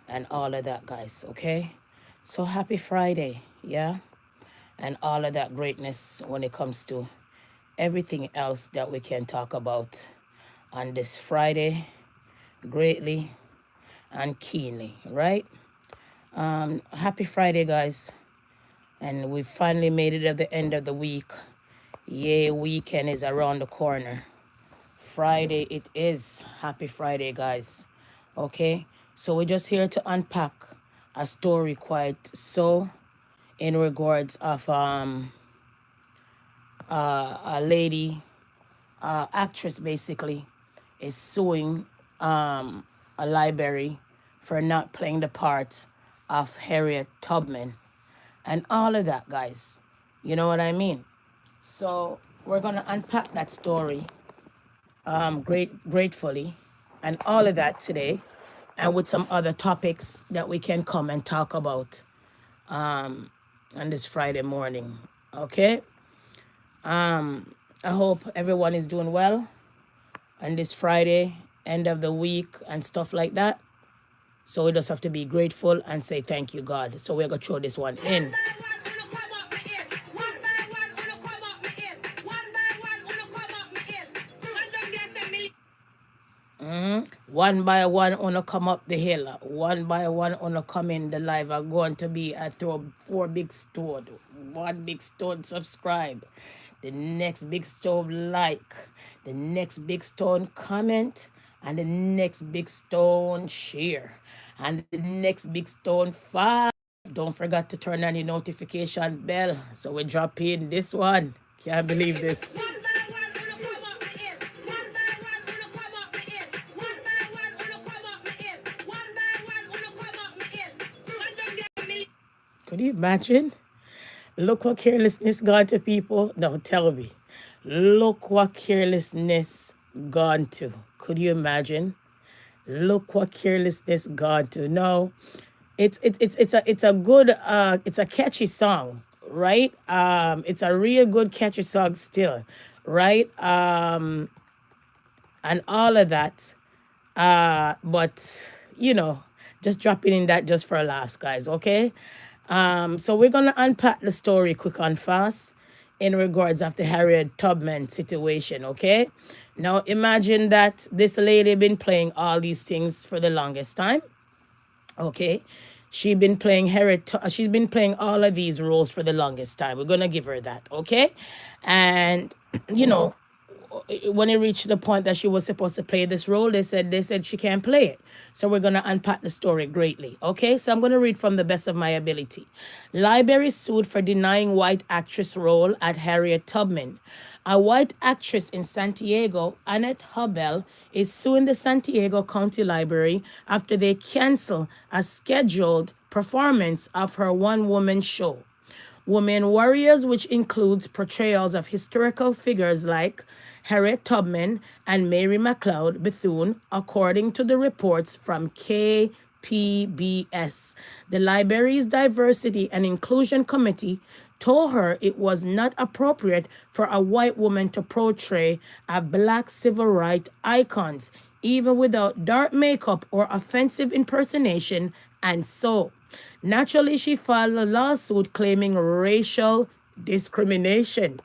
and all of that, guys. Okay, so happy Friday, yeah, and all of that greatness when it comes to everything else that we can talk about on this Friday, greatly and keenly, right? Happy Friday, guys, and we finally made it at the end of the week. Yay, weekend is around the corner. Friday it is. Happy Friday, guys. Okay, so we're just here to unpack a story quite so in regards of a lady, actress basically, is suing a library for not playing the part of Harriet Tubman and all of that, guys. You know what I mean? So we're gonna unpack that story gratefully and all of that today, and with some other topics that we can come and talk about on this Friday morning. Okay, I hope everyone is doing well on this Friday, end of the week and stuff like that. So we just have to be grateful and say thank you, God. So we're gonna throw this one in. One by one, wanna come up the hill. One by one, wanna come in the live. Are going to be I throw 4 big stone. One big stone subscribe. The next big stone like. The next big stone comment. And the next big stone share. And the next big stone follow. Don't forget to turn on your notification bell. So we drop in this one. Can't believe this. Could you imagine? Look what carelessness gone to, people. No, tell me. Look what carelessness gone to. Could you imagine? Look what carelessness gone to. No, it's a good it's a catchy song, right? It's a real good catchy song still, right? And all of that. But you know, just dropping in that just for laughs, guys. Okay. So we're gonna unpack the story quick and fast in regards of the Harriet Tubman situation. Okay. Now imagine that this lady been playing all these things for the longest time. Okay. She's been playing all of these roles for the longest time. We're gonna give her that. Okay. And you know, when it reached the point that she was supposed to play this role, they said she can't play it. So we're gonna unpack the story greatly. Okay, so I'm gonna read from the best of my ability. Library sued for denying white actress role at Harriet Tubman. A white actress in Santiago, Annette Hubel, is suing the Santiago County Library after they cancel a scheduled performance of her one-woman show. Women Warriors, which includes portrayals of historical figures like Harriet Tubman and Mary McLeod Bethune, according to the reports from KPBS. The library's Diversity and Inclusion Committee told her it was not appropriate for a white woman to portray a black civil rights icons, even without dark makeup or offensive impersonation, and so naturally, she filed a lawsuit claiming racial discrimination.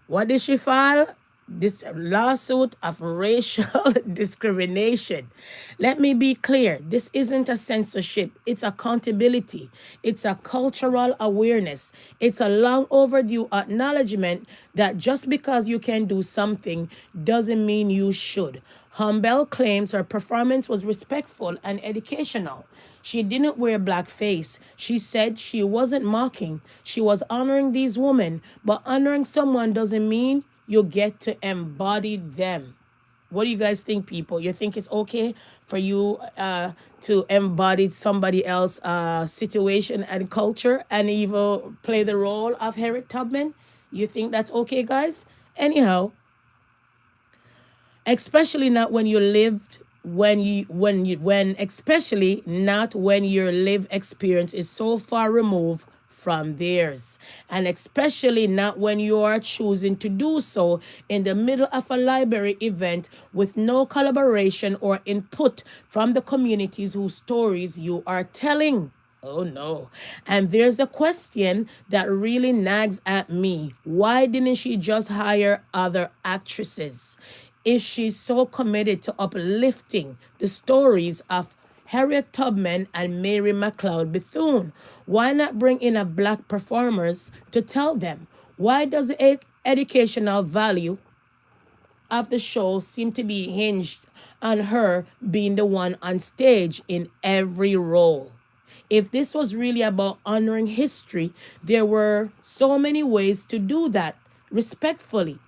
What did she file? This lawsuit of racial discrimination. Let me be clear. This isn't a censorship. It's accountability. It's a cultural awareness. It's a long overdue acknowledgement that just because you can do something doesn't mean you should. Humbel claims her performance was respectful and educational. She didn't wear blackface. She said she wasn't mocking. She was honoring these women, but honoring someone doesn't mean you get to embody them. What do you guys think, people? You think it's okay for you to embody somebody else's situation and culture and even play the role of Harriet Tubman? You think that's okay, guys? Anyhow, especially not when you lived especially not when your lived experience is so far removed from theirs. And especially not when you are choosing to do so in the middle of a library event with no collaboration or input from the communities whose stories you are telling. Oh no. And there's a question that really nags at me. Why didn't she just hire other actresses? If she's so committed to uplifting the stories of Harriet Tubman and Mary McLeod Bethune, why not bring in a black performers to tell them? Why does the educational value of the show seem to be hinged on her being the one on stage in every role? If this was really about honoring history, there were so many ways to do that respectfully.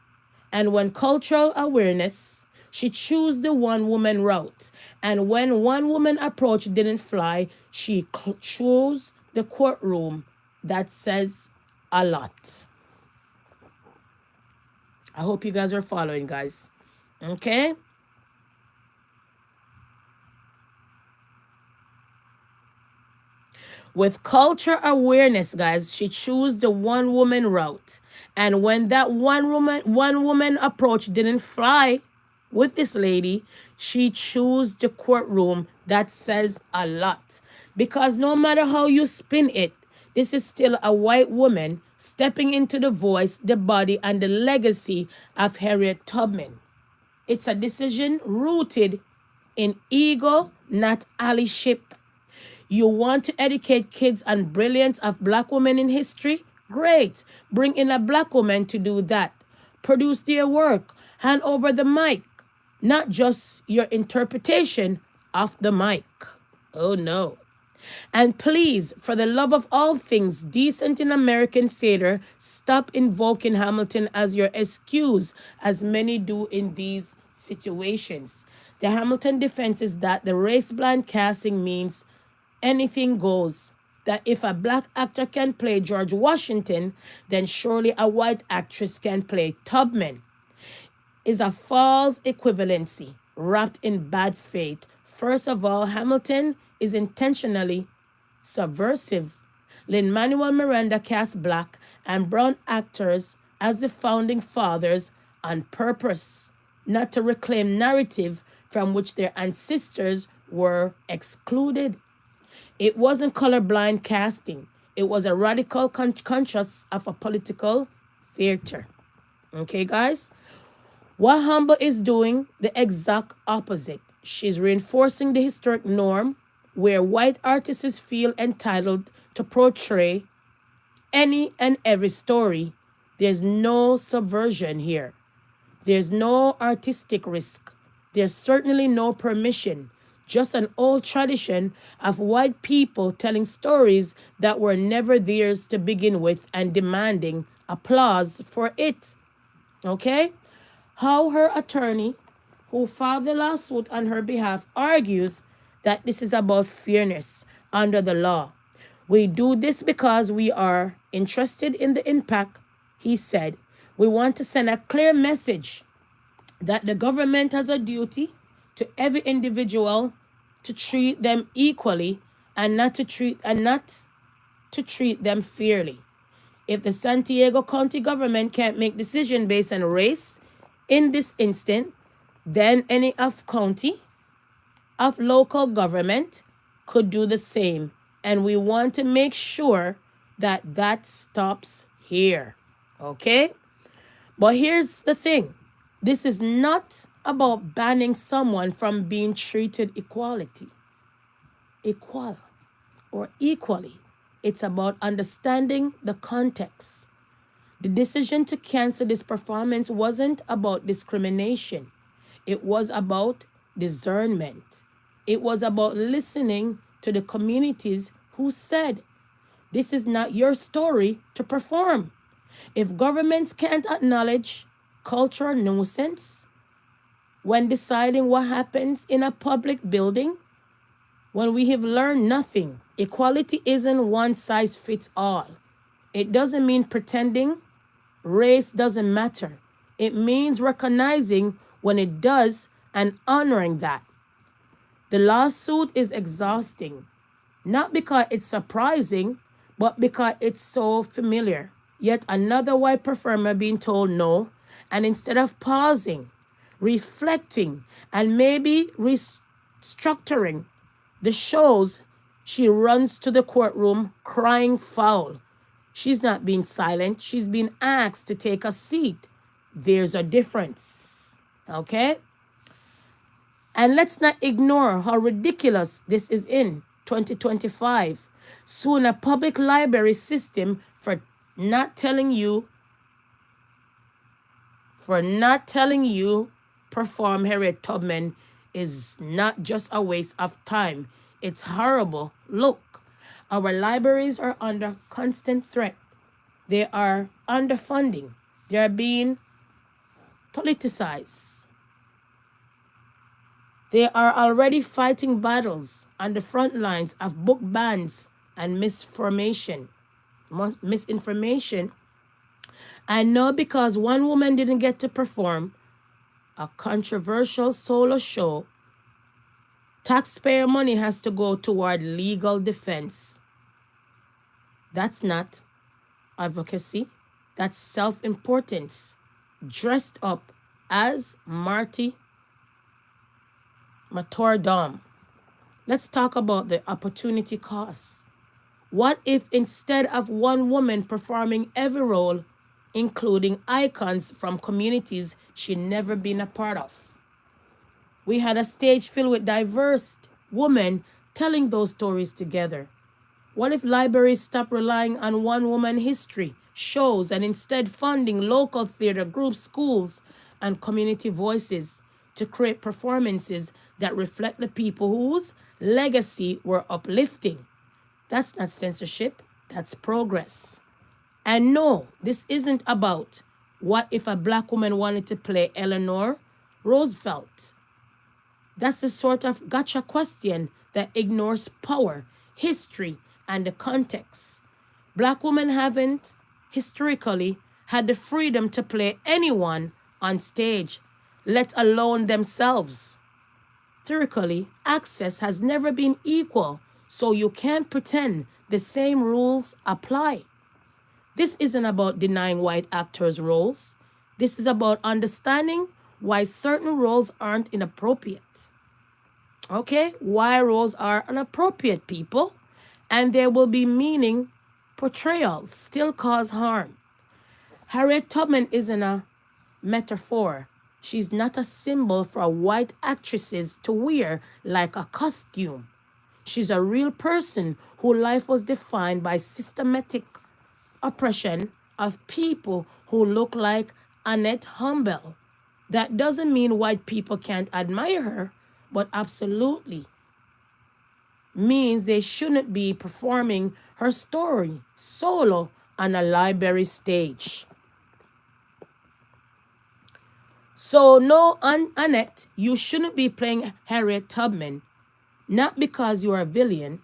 And when cultural awareness, she chose the one woman route. And when one woman approach didn't fly, she chose the courtroom. That says a lot. I hope you guys are following, guys. Okay? With culture awareness, guys, she chose the one woman route. And when that one woman approach didn't fly with this lady, she chose the courtroom. That says a lot. Because no matter how you spin it, this is still a white woman stepping into the voice, the body, and the legacy of Harriet Tubman. It's a decision rooted in ego, not allyship. You want to educate kids on brilliance of black women in history? Great. Bring in a black woman to do that. Produce their work. Hand over the mic. Not just your interpretation of the mic. Oh no. And please, for the love of all things decent in American theater, stop invoking Hamilton as your excuse, as many do in these situations. The Hamilton defense is that the race-blind casting means anything goes. That if a black actor can play George Washington, then surely a white actress can play Tubman. Is a false equivalency wrapped in bad faith. First of all, Hamilton is intentionally subversive. Lin-Manuel Miranda cast black and brown actors as the founding fathers on purpose, not to reclaim narrative from which their ancestors were excluded. It wasn't colorblind casting. It was a radical conscious of a political theater. Okay, guys? What Humble is doing, the exact opposite. She's reinforcing the historic norm where white artists feel entitled to portray any and every story. There's no subversion here. There's no artistic risk. There's certainly no permission. Just an old tradition of white people telling stories that were never theirs to begin with and demanding applause for it. Okay? How her attorney, who filed the lawsuit on her behalf, argues that this is about fairness under the law. We do this because we are interested in the impact, he said. We want to send a clear message that the government has a duty to every individual to treat them equally and not to treat them fairly. If the San Diego County government can't make decision based on race in this instant, then any of county, of local government could do the same. And we want to make sure that that stops here. Okay? But here's the thing. This is not about banning someone from being treated equally. It's about understanding the context. The decision to cancel this performance wasn't about discrimination. It was about discernment. It was about listening to the communities who said, this is not your story to perform. If governments can't acknowledge cultural nuisance when deciding what happens in a public building, when we have learned nothing, equality isn't one size fits all. It doesn't mean pretending race doesn't matter. It means recognizing when it does and honoring that. The lawsuit is exhausting, not because it's surprising, but because it's so familiar. Yet another white performer being told no, and instead of pausing, reflecting, and maybe restructuring the shows, she runs to the courtroom crying foul. She's not being silent. She's being asked to take a seat. There's a difference. Okay? And let's not ignore how ridiculous this is in 2025. Soon a public library system for not telling you perform Harriet Tubman is not just a waste of time. It's horrible. Look, our libraries are under constant threat. They are underfunding. They are being politicized. They are already fighting battles on the front lines of book bans and misinformation. And now because one woman didn't get to perform a controversial solo show, taxpayer money has to go toward legal defense. That's not advocacy. That's self-importance, dressed up as Marty Matordom. Let's talk about the opportunity cost. What if instead of one woman performing every role, including icons from communities she'd never been a part of, we had a stage filled with diverse women telling those stories together? What if libraries stopped relying on one-woman history shows and instead funding local theater groups, schools, and community voices to create performances that reflect the people whose legacy we're uplifting? That's not censorship, that's progress. And no, this isn't about what if a black woman wanted to play Eleanor Roosevelt. That's the sort of gotcha question that ignores power, history, and the context. Black women haven't historically had the freedom to play anyone on stage, let alone themselves. Theoretically, access has never been equal, so you can't pretend the same rules apply. This isn't about denying white actors roles. This is about understanding why certain roles aren't inappropriate. Okay? Why roles are inappropriate, people. And there will be meaning portrayals still cause harm. Harriet Tubman isn't a metaphor. She's not a symbol for white actresses to wear like a costume. She's a real person whose life was defined by systematic oppression of people who look like Annette Humble. That doesn't mean white people can't admire her, but absolutely means they shouldn't be performing her story solo on a library stage. So no, Annette, you shouldn't be playing Harriet Tubman, not because you're a villain,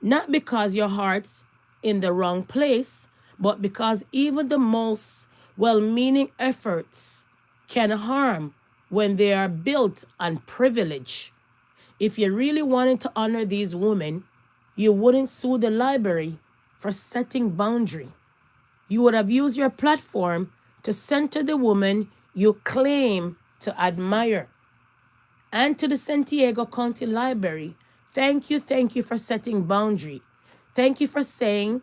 not because your heart's in the wrong place, but because even the most well-meaning efforts can harm when they are built on privilege. If you really wanted to honor these women, you wouldn't sue the library for setting boundary. You would have used your platform to center the woman you claim to admire. And to the San Diego County Library, thank you for setting boundary. Thank you for saying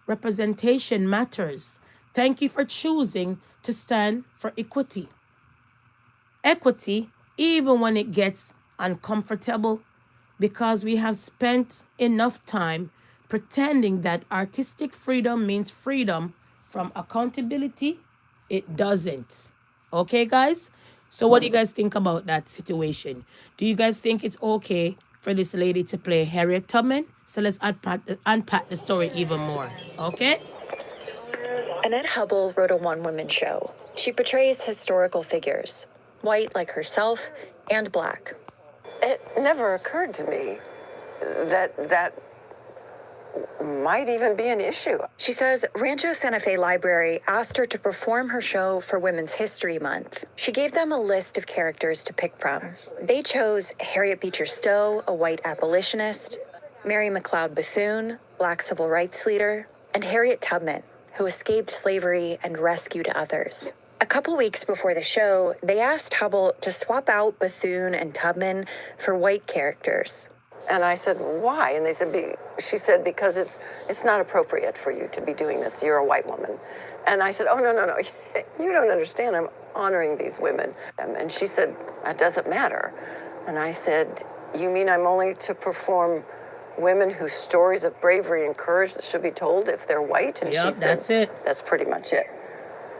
representation matters. Thank you for choosing to stand for equity. Equity, even when it gets uncomfortable, because we have spent enough time pretending that artistic freedom means freedom from accountability. It doesn't. Okay, guys? So what do you guys think about that situation? Do you guys think it's okay for this lady to play Harriet Tubman? So let's unpack the story even more, okay? Annette Hubble wrote a one-woman show. She portrays historical figures, white like herself and black. It never occurred to me that might even be an issue. She says Rancho Santa Fe Library asked her to perform her show for Women's History Month. She gave them a list of characters to pick from. They chose Harriet Beecher Stowe, a white abolitionist, Mary McLeod Bethune, Black civil rights leader, and Harriet Tubman, who escaped slavery and rescued others. A couple weeks before the show, they asked Hubble to swap out Bethune and Tubman for white characters. And I said, why? And she said, because it's not appropriate for you to be doing this. You're a white woman. And I said, oh, no. You don't understand. I'm honoring these women. And she said, that doesn't matter. And I said, you mean I'm only to perform women whose stories of bravery and courage that should be told if they're white? And Yep, she said, that's it. That's pretty much it.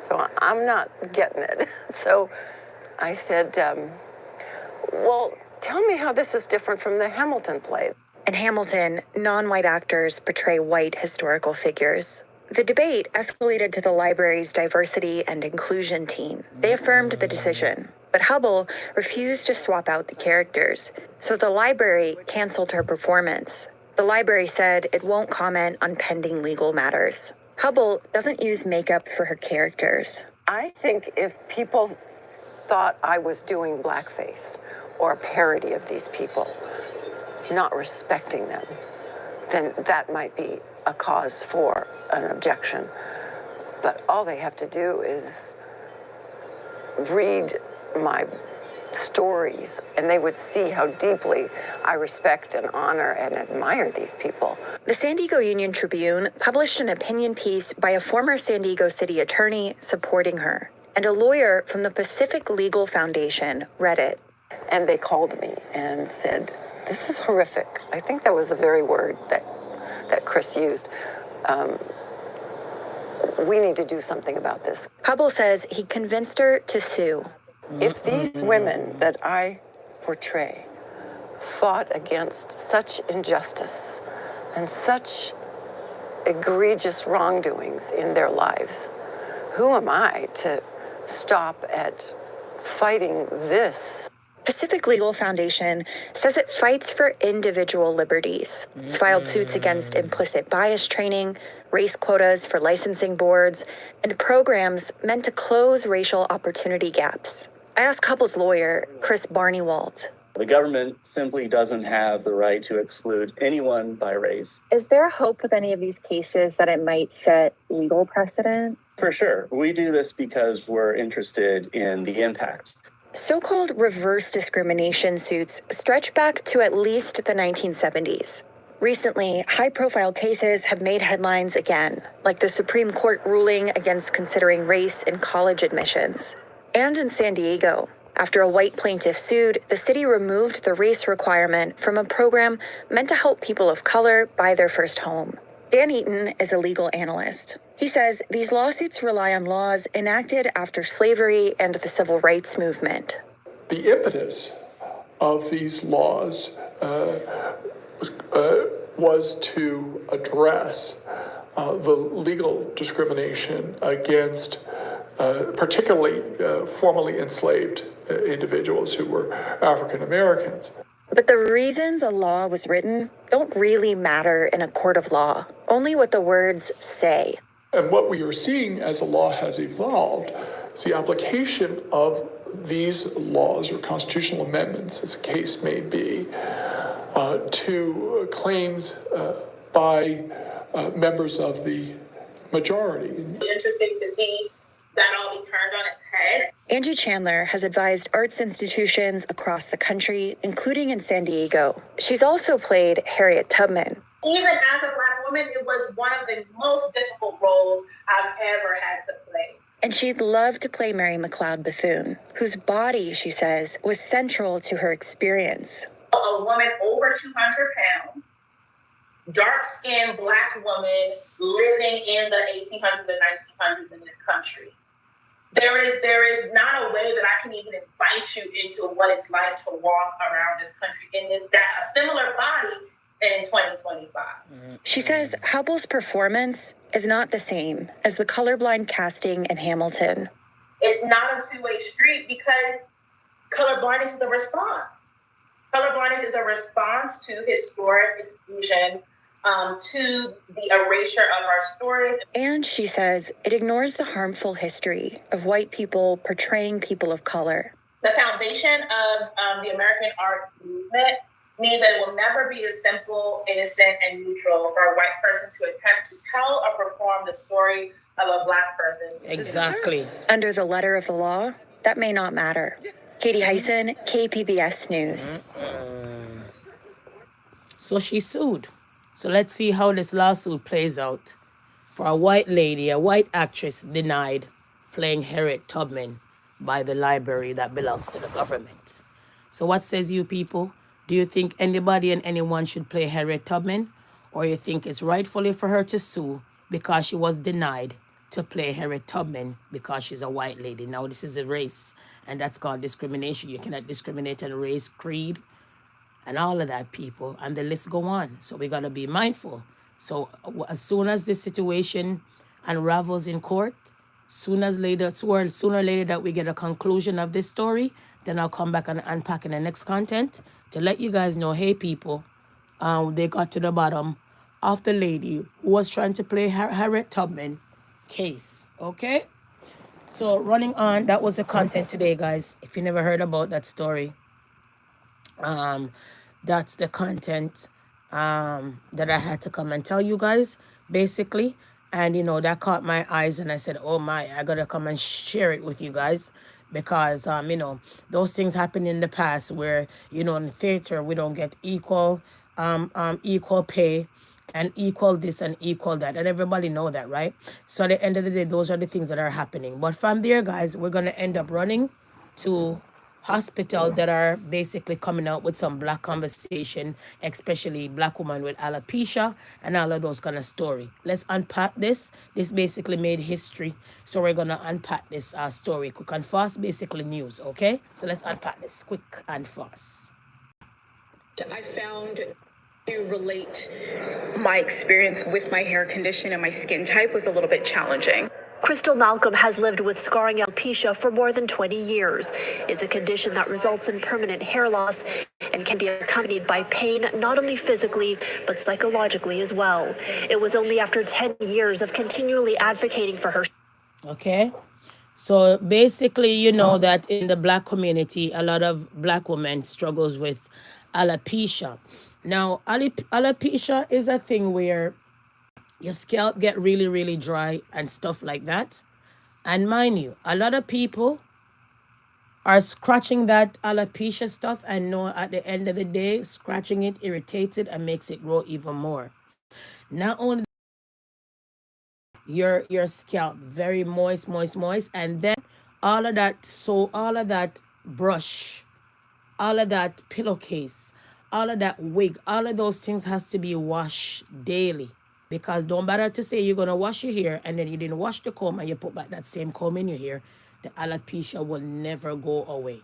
So I'm not getting it. So I said, well, tell me how this is different from the Hamilton play. In Hamilton, non-white actors portray white historical figures. The debate escalated to the library's diversity and inclusion team. They affirmed the decision, but Hubble refused to swap out the characters, so the library canceled her performance. The library said it won't comment on pending legal matters. Hubble doesn't use makeup for her characters. I think if people thought I was doing blackface or a parody of these people, not respecting them, then that might be a cause for an objection. But all they have to do is read my stories, and they would see how deeply I respect and honor and admire these people. The San Diego Union-Tribune published an opinion piece by a former San Diego city attorney supporting her, and a lawyer from the Pacific Legal Foundation read it. And they called me and said, this is horrific. I think that was the very word that Chris used. We need to do something about this. Hubble says he convinced her to sue. If these women that I portray fought against such injustice and such egregious wrongdoings in their lives, who am I to stop at fighting this? Pacific Legal Foundation says it fights for individual liberties. It's filed suits against implicit bias training, race quotas for licensing boards, and programs meant to close racial opportunity gaps. I asked Hubble's lawyer, Chris Barnewald. The government simply doesn't have the right to exclude anyone by race. Is there a hope with any of these cases that it might set legal precedent? For sure. We do this because we're interested in the impact. So-called reverse discrimination suits stretch back to at least the 1970s. Recently, high-profile cases have made headlines again, like the Supreme Court ruling against considering race in college admissions. And in San Diego, after a white plaintiff sued, the city removed the race requirement from a program meant to help people of color buy their first home. Dan Eaton is a legal analyst. He says these lawsuits rely on laws enacted after slavery and the civil rights movement. The impetus of these laws was to address the legal discrimination against particularly formerly enslaved individuals who were African Americans. But the reasons a law was written don't really matter in a court of law, only what the words say. And what we are seeing as the law has evolved is the application of these laws or constitutional amendments, as the case may be, to claims by members of the majority. Interesting to see that all be turned on its head. Angie Chandler has advised arts institutions across the country, including in San Diego. She's also played Harriet Tubman. Even as a Black woman, it was one of the most difficult roles I've ever had to play. And she'd love to play Mary McLeod Bethune, whose body, she says, was central to her experience. A woman over 200 pounds, dark-skinned Black woman living in the 1800s and 1900s in this country. There is not a way that I can even invite you into what it's like to walk around this country in a similar body in 2025. She says Hubble's performance is not the same as the colorblind casting in Hamilton. It's not a two-way street because colorblindness is a response. Colorblindness is a response to historic exclusion, to the erasure of our stories. And she says it ignores the harmful history of white people portraying people of color. The foundation of the American arts movement means that it will never be as simple, innocent, and neutral for a white person to attempt to tell or perform the story of a Black person. Exactly. Under the letter of the law, that may not matter. Katie Hyson, KPBS News. So she sued. So let's see how this lawsuit plays out. For a white lady, a white actress denied playing Harriet Tubman by the library that belongs to the government. So what says you people? Do you think anybody and anyone should play Harriet Tubman? Or you think it's rightfully for her to sue because she was denied to play Harriet Tubman because she's a white lady? Now this is a race, and that's called discrimination. You cannot discriminate on race, creed, and all of that, people, and the list go on. So we got to be mindful. So as soon as this situation unravels in court, sooner or later that we get a conclusion of this story, then I'll come back and unpack in the next content to let you guys know, hey people, they got to the bottom of the lady who was trying to play Harriet Tubman case. Okay, so running on, that was the content today, guys. If you never heard about that story, that's the content that I had to come and tell you guys, basically. And, you know, that caught my eyes, and I said, oh my, I gotta come and share it with you guys. Because, you know, those things happen in the past where, you know, in theater, we don't get equal pay and equal this and equal that. And everybody know that, right? So at the end of the day, those are the things that are happening. But from there, guys, we're going to end up running to hospital that are basically coming out with some Black conversation, especially Black woman with alopecia and all of those kind of story. Let's unpack this. This basically made history. So we're going to unpack this story quick and fast, basically news, okay? So let's unpack this quick and fast. I found to relate my experience with my hair condition and my skin type was a little bit challenging. Crystal Malcolm has lived with scarring alopecia for more than 20 years. It's a condition that results in permanent hair loss and can be accompanied by pain, not only physically, but psychologically as well. It was only after 10 years of continually advocating for her. Okay. So basically, you know that in the Black community, a lot of Black women struggles with alopecia. Now, alopecia is a thing where your scalp get really, really dry and stuff like that. And mind you, a lot of people are scratching that alopecia stuff and know at the end of the day, scratching it irritates it and makes it grow even more. Not only your scalp very moist, and then all of that brush, all of that pillowcase, all of that wig, all of those things has to be washed daily. Because don't bother to say you're going to wash your hair and then you didn't wash the comb and you put back that same comb in your hair. The alopecia will never go away.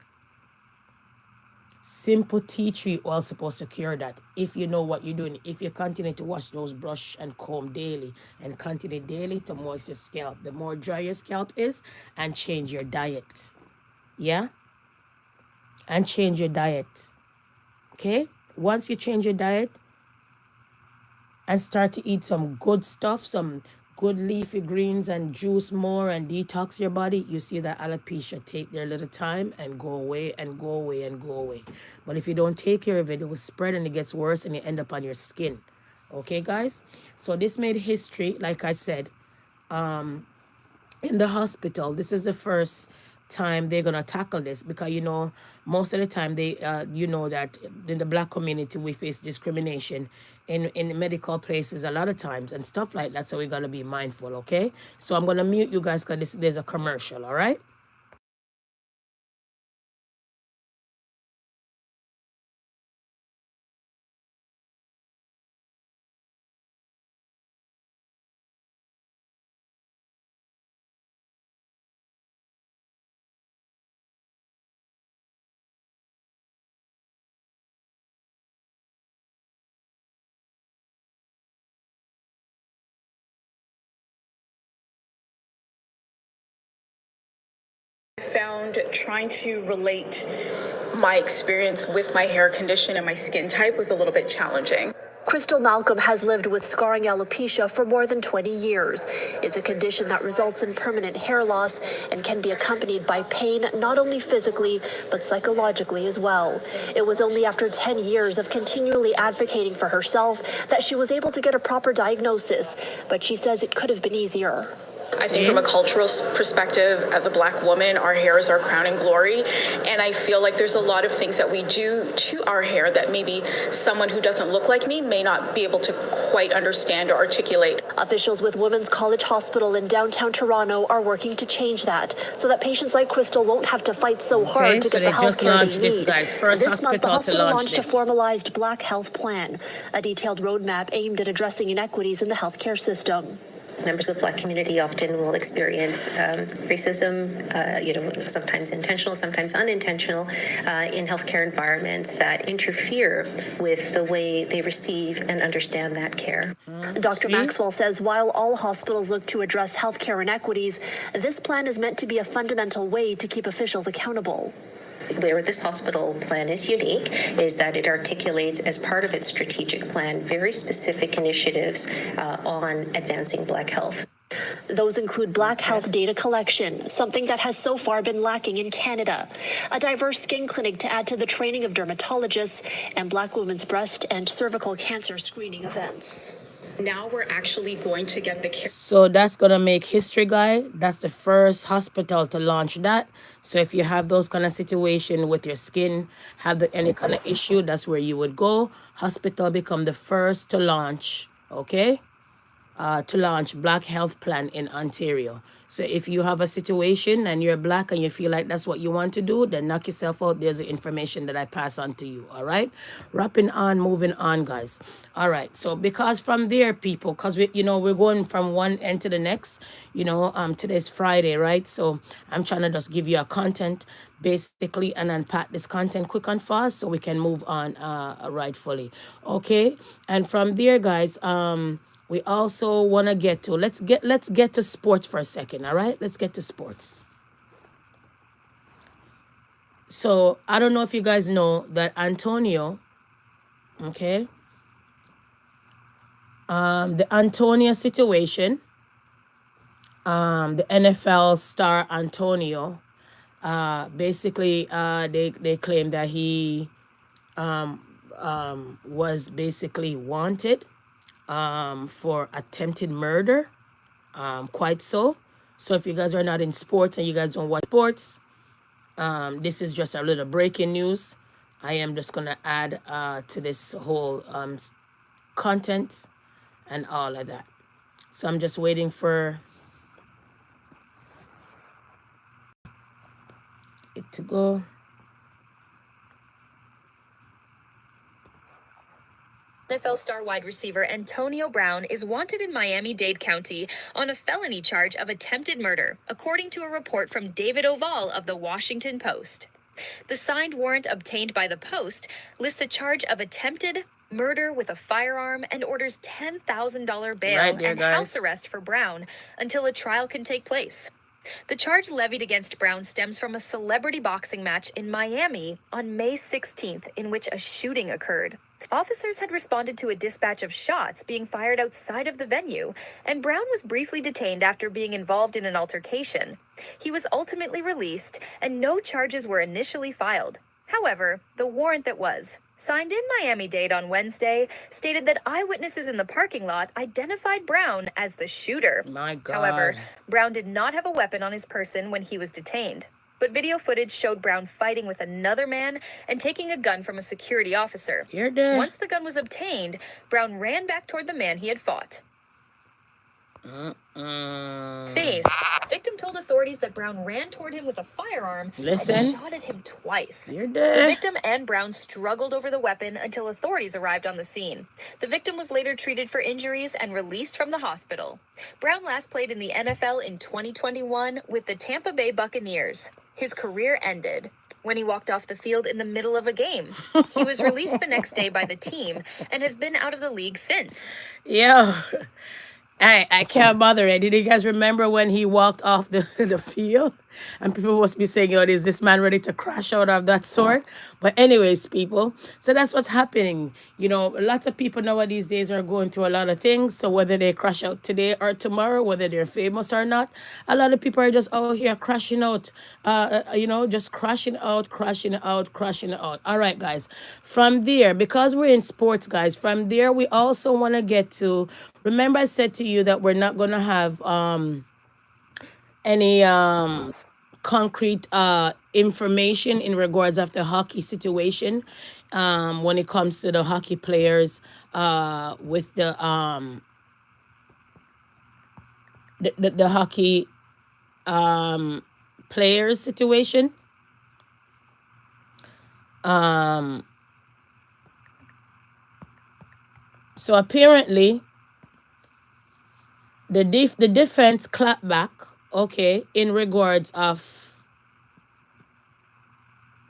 Simple tea tree oil supposed to cure that. If you know what you're doing, if you continue to wash those brush and comb daily and continue daily to moist your scalp, the more dry your scalp is, and change your diet. Yeah? And change your diet. Okay? Once you change your diet, and start to eat some good stuff, some good leafy greens and juice more and detox your body, you see that alopecia take their little time and go away and go away and go away. But if you don't take care of it, it will spread and it gets worse and you end up on your skin. Okay, guys? So this made history, like I said, in the hospital. This is the first time they're gonna tackle this because, you know, most of the time they you know that in the Black community we face discrimination in medical places a lot of times and stuff like that, so we gotta be mindful. Okay, so I'm gonna mute you guys because there's a commercial. All right. I found trying to relate my experience with my hair condition and my skin type was a little bit challenging. Crystal Malcolm has lived with scarring alopecia for more than 20 years. It's a condition that results in permanent hair loss and can be accompanied by pain not only physically, but psychologically as well. It was only after 10 years of continually advocating for herself that she was able to get a proper diagnosis, but she says it could have been easier. I think from a cultural perspective, as a Black woman, our hair is our crowning glory. And I feel like there's a lot of things that we do to our hair that maybe someone who doesn't look like me may not be able to quite understand or articulate. Officials with Women's College Hospital in downtown Toronto are working to change that so that patients like Crystal won't have to fight so hard to get the health care they need. This month, the hospital launched a formalized Black health plan, a detailed roadmap aimed at addressing inequities in the healthcare system. Members of the Black community often will experience racism, sometimes intentional, sometimes unintentional, in healthcare environments that interfere with the way they receive and understand that care. Dr. Maxwell says while all hospitals look to address healthcare inequities, this plan is meant to be a fundamental way to keep officials accountable. Where this hospital plan is unique is that it articulates as part of its strategic plan very specific initiatives on advancing Black health. Those include Black health data collection, something that has so far been lacking in Canada, a diverse skin clinic to add to the training of dermatologists, and Black women's breast and cervical cancer screening events. Now we're actually going to get the care. So that's going to make history, guy. That's the first hospital to launch that. So if you have those kind of situation with your skin, have any kind of issue, that's where you would go. Hospital become the first to launch, okay? To launch Black health plan in Ontario. So if you have a situation and you're Black and you feel like that's what you want to do, then knock yourself out. There's the information that I pass on to you. All right. Wrapping on, moving on, guys. All right. So because from there, people, because we're going from one end to the next. Today's Friday, right? So I'm trying to just give you a content basically and unpack this content quick and fast so we can move on rightfully. Okay. And from there, guys, we also want to get to, let's get to sports for a second, all right? Let's get to sports. So I don't know if you guys know that Antonio, okay, the Antonio situation, the NFL star Antonio, basically they claim that he was basically wanted for attempted murder, quite so. So if you guys are not in sports and you guys don't watch sports, this is just a little breaking news. I am just going to add to this whole content and all of that. So I'm just waiting for it to go. NFL star wide receiver Antonio Brown is wanted in Miami-Dade County on a felony charge of attempted murder, according to a report from David Oval of the Washington Post. The signed warrant obtained by the Post lists a charge of attempted murder with a firearm and orders $10,000 bail and house arrest for Brown until a trial can take place. The charge levied against Brown stems from a celebrity boxing match in Miami on May 16th, in which a shooting occurred. Officers had responded to a dispatch of shots being fired outside of the venue, and Brown was briefly detained after being involved in an altercation. He was ultimately released, and no charges were initially filed. However, the warrant that was signed in Miami-Dade on Wednesday stated that eyewitnesses in the parking lot identified Brown as the shooter. My God. However, Brown did not have a weapon on his person when he was detained. But video footage showed Brown fighting with another man and taking a gun from a security officer. Once the gun was obtained, Brown ran back toward the man he had fought. Face. Victim told authorities that Brown ran toward him with a firearm and shot at him twice. The victim and Brown struggled over the weapon until authorities arrived on the scene. The victim was later treated for injuries and released from the hospital. Brown last played in the NFL in 2021 with the Tampa Bay Buccaneers. His career ended when he walked off the field in the middle of a game. He was released the next day by the team and has been out of the league since. Yo, I can't bother it. Did you guys remember when he walked off the field? And people must be saying, "Oh, is this man ready to crash out of that sort?" But anyways, people, so that's what's happening. You know, lots of people nowadays days are going through a lot of things. So whether they crash out today or tomorrow, whether they're famous or not, a lot of people are just out here crashing out. You know, just crashing out, crashing out, crashing out. All right, guys. From there, because we're in sports, guys, from there we also want to get to. Remember, I said to you that we're not gonna have any concrete information in regards of the hockey situation when it comes to the hockey players with the hockey players situation. So apparently the defense clapped back, okay, in regards of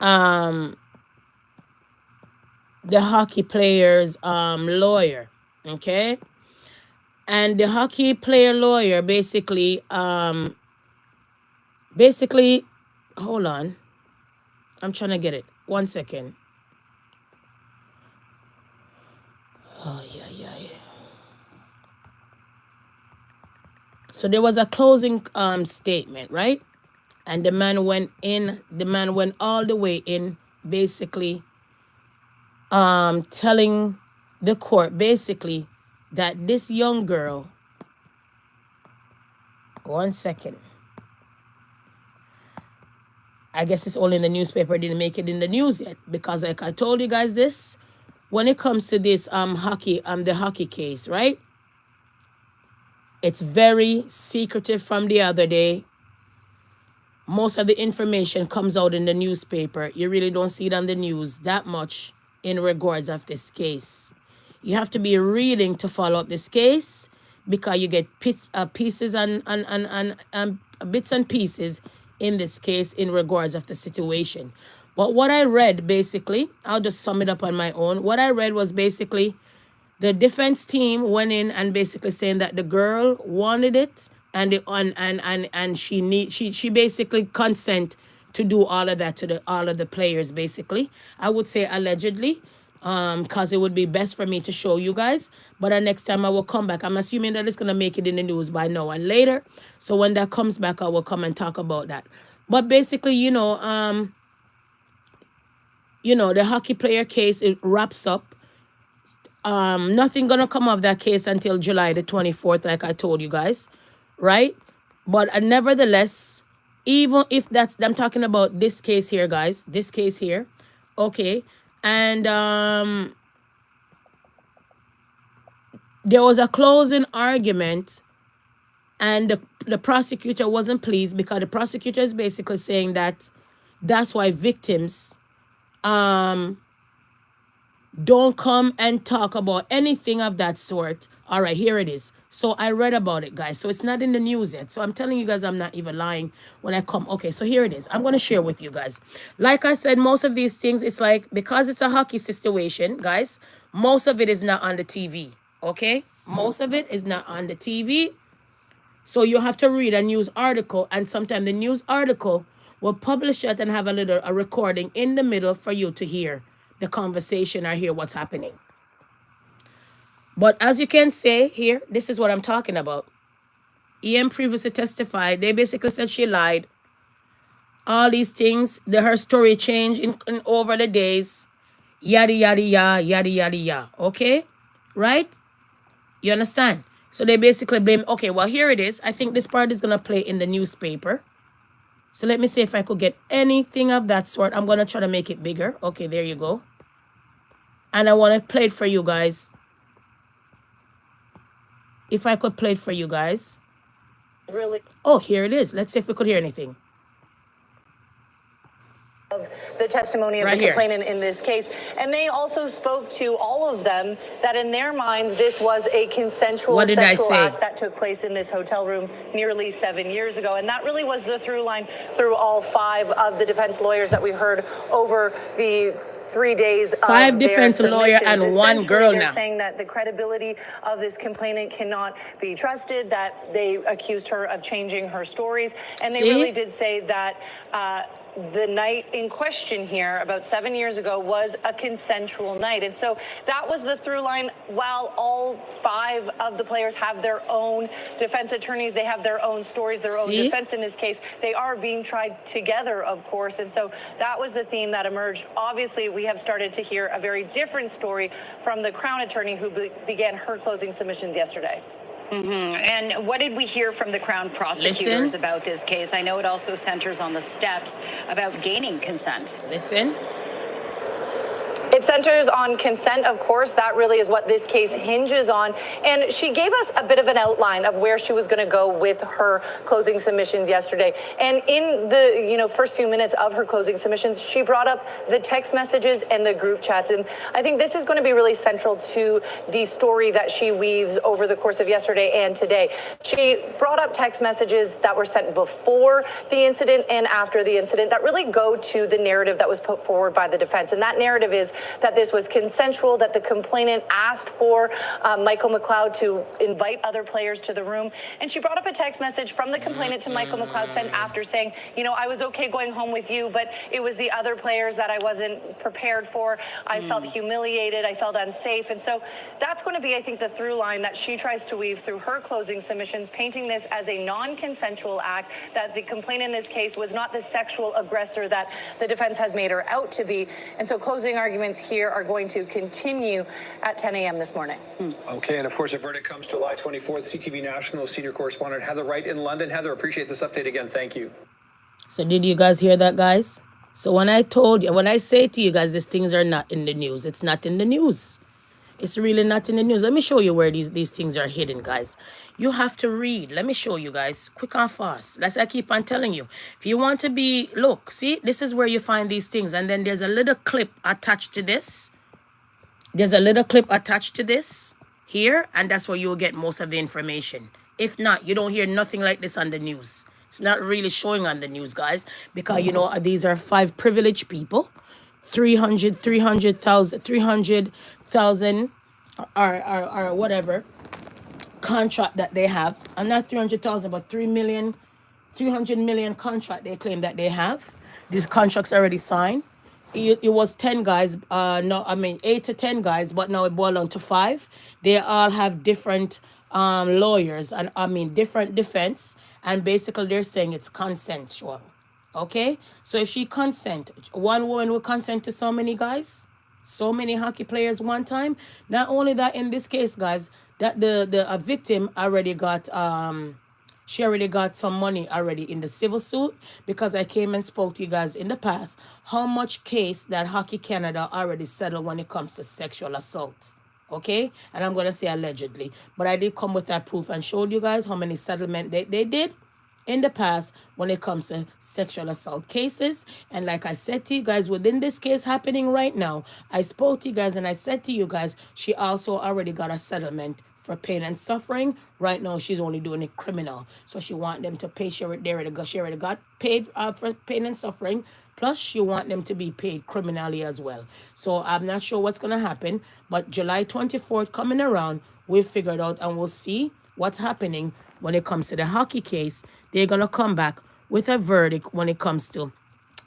the hockey player's lawyer, okay? And the hockey player lawyer basically hold on. I'm trying to get it. 1 second. Oh, yeah. So there was a closing statement, right? And the man went all the way in, basically telling the court basically that this young girl, 1 second. I guess it's only in the newspaper, didn't make it in the news yet, because like I told you guys this, when it comes to this the hockey case, right? It's very secretive from the other day. Most of the information comes out in the newspaper. You really don't see it on the news that much in regards of this case. You have to be reading to follow up this case, because you get pieces and bits and pieces in this case in regards of the situation. But what I read, basically, I'll just sum it up on my own. What I read was basically the defense team went in and basically saying that the girl wanted it, and she basically consent to do all of that to all of the players, basically. I would say allegedly, because it would be best for me to show you guys. But the next time I will come back, I'm assuming that it's going to make it in the news by now and later. So when that comes back, I will come and talk about that. But basically, you know, the hockey player case, it wraps up. Nothing gonna come of that case until July the 24th, like I told you guys, right? But nevertheless, even if I'm talking about this case here, guys, this case here, okay, and there was a closing argument, and the prosecutor wasn't pleased, because the prosecutor is basically saying that that's why victims don't come and talk about anything of that sort. All right, here it is. So I read about it, guys. So it's not in the news yet. So I'm telling you guys, I'm not even lying when I come. Okay, so here it is. I'm going to share with you guys. Like I said, most of these things, it's like, because it's a hockey situation, guys, most of it is not on the TV, okay? Most of it is not on the TV. So you have to read a news article, and sometimes the news article will publish it and have a recording in the middle for you to hear the conversation or hear what's happening. But as you can say here, this is what I'm talking about. EM previously testified. They basically said she lied. All these things, her story changed in over the days. Yada, yada, yada, yada, yada, yada. Okay? Right? You understand? So they basically blame, okay, well, here it is. I think this part is going to play in the newspaper. So let me see if I could get anything of that sort. I'm going to try to make it bigger. Okay, there you go. And I want to play it for you guys. If I could play it for you guys. Really? Oh, here it is. Let's see if we could hear anything. Of the testimony of Right the here. complainant in this case. And they also spoke to all of them that in their minds, this was a consensual What did I sexual say? act that took place in this hotel room nearly 7 years ago. And that really was the through line through all 5 of the defense lawyers that we heard over the 3 days Five of their defense lawyer submissions. and one Essentially, girl they're now. saying that the credibility of this complainant cannot be trusted, that they accused her of changing her stories, and they really See? did say that the night in question here, about 7 years ago, was a consensual night. And so that was the through line. While all 5 of the players have their own defense attorneys, they have their own stories, their own See? defense in this case, they are being tried together, of course. And so that was the theme that emerged. Obviously, we have started to hear a very different story from the Crown attorney who began her closing submissions yesterday. And what did we hear from the Crown prosecutors about this case? I know it also centers on the steps about gaining consent. Listen. It centers on consent, of course. That really is what this case hinges on. And she gave us a bit of an outline of where she was going to go with her closing submissions yesterday. And in the first few minutes of her closing submissions, she brought up the text messages and the group chats. And I think this is going to be really central to the story that she weaves over the course of yesterday and today. She brought up text messages that were sent before the incident and after the incident that really go to the narrative that was put forward by the defense. And that narrative is that this was consensual, that the complainant asked for Michael McLeod to invite other players to the room. And she brought up a text message from the complainant to Michael McLeod sent after saying, I was okay going home with you, but it was the other players that I wasn't prepared for. I felt humiliated. I felt unsafe. And so that's going to be, I think, the through line that she tries to weave through her closing submissions, painting this as a non-consensual act, that the complainant in this case was not the sexual aggressor that the defense has made her out to be. And so closing arguments here are going to continue at 10 a.m. this morning. Okay, and of course, the verdict comes July 24th. CTV National senior correspondent Heather Wright in London. Heather, appreciate this update again. Thank you. So did you guys hear that, guys? So when I say to you guys, these things are not in the news. It's not in the news. It's really not in the news. Let me show you where these things are hidden, guys. You have to read. Let me show you guys, quick and fast. That's I keep on telling you. If you want to be, look, see, this is where you find these things. And then there's a little clip attached to this. There's a little clip attached to this here. And that's where you'll get most of the information. If not, you don't hear nothing like this on the news. It's not really showing on the news, guys. Because, these are 5 privileged people. 300,000 or whatever contract that they have. And not 300,000, but 300 million contract they claim that they have. These contracts already signed. It was 10 guys, 8 to 10 guys, but now it boiled down to 5. They all have different lawyers and different defense. And basically they're saying it's consensual. Okay, so if she one woman will consent to so many guys, so many hockey players one time. Not only that, in this case, guys, that the victim already got she already got some money already in the civil suit, because I came and spoke to you guys in the past how much case that Hockey Canada already settled when it comes to sexual assault. Okay, and I'm gonna say allegedly, but I did come with that proof and showed you guys how many settlement they did in the past when it comes to sexual assault cases. And like I said to you guys, within this case happening right now, I spoke to you guys and I said to you guys, she also already got a settlement for pain and suffering. Right now, she's only doing it criminal. So she want them to pay. She already got paid for pain and suffering. Plus, she want them to be paid criminally as well. So I'm not sure what's going to happen. But July 24th coming around, we've figured out and we'll see what's happening when it comes to the hockey case. They're going to come back with a verdict when it comes to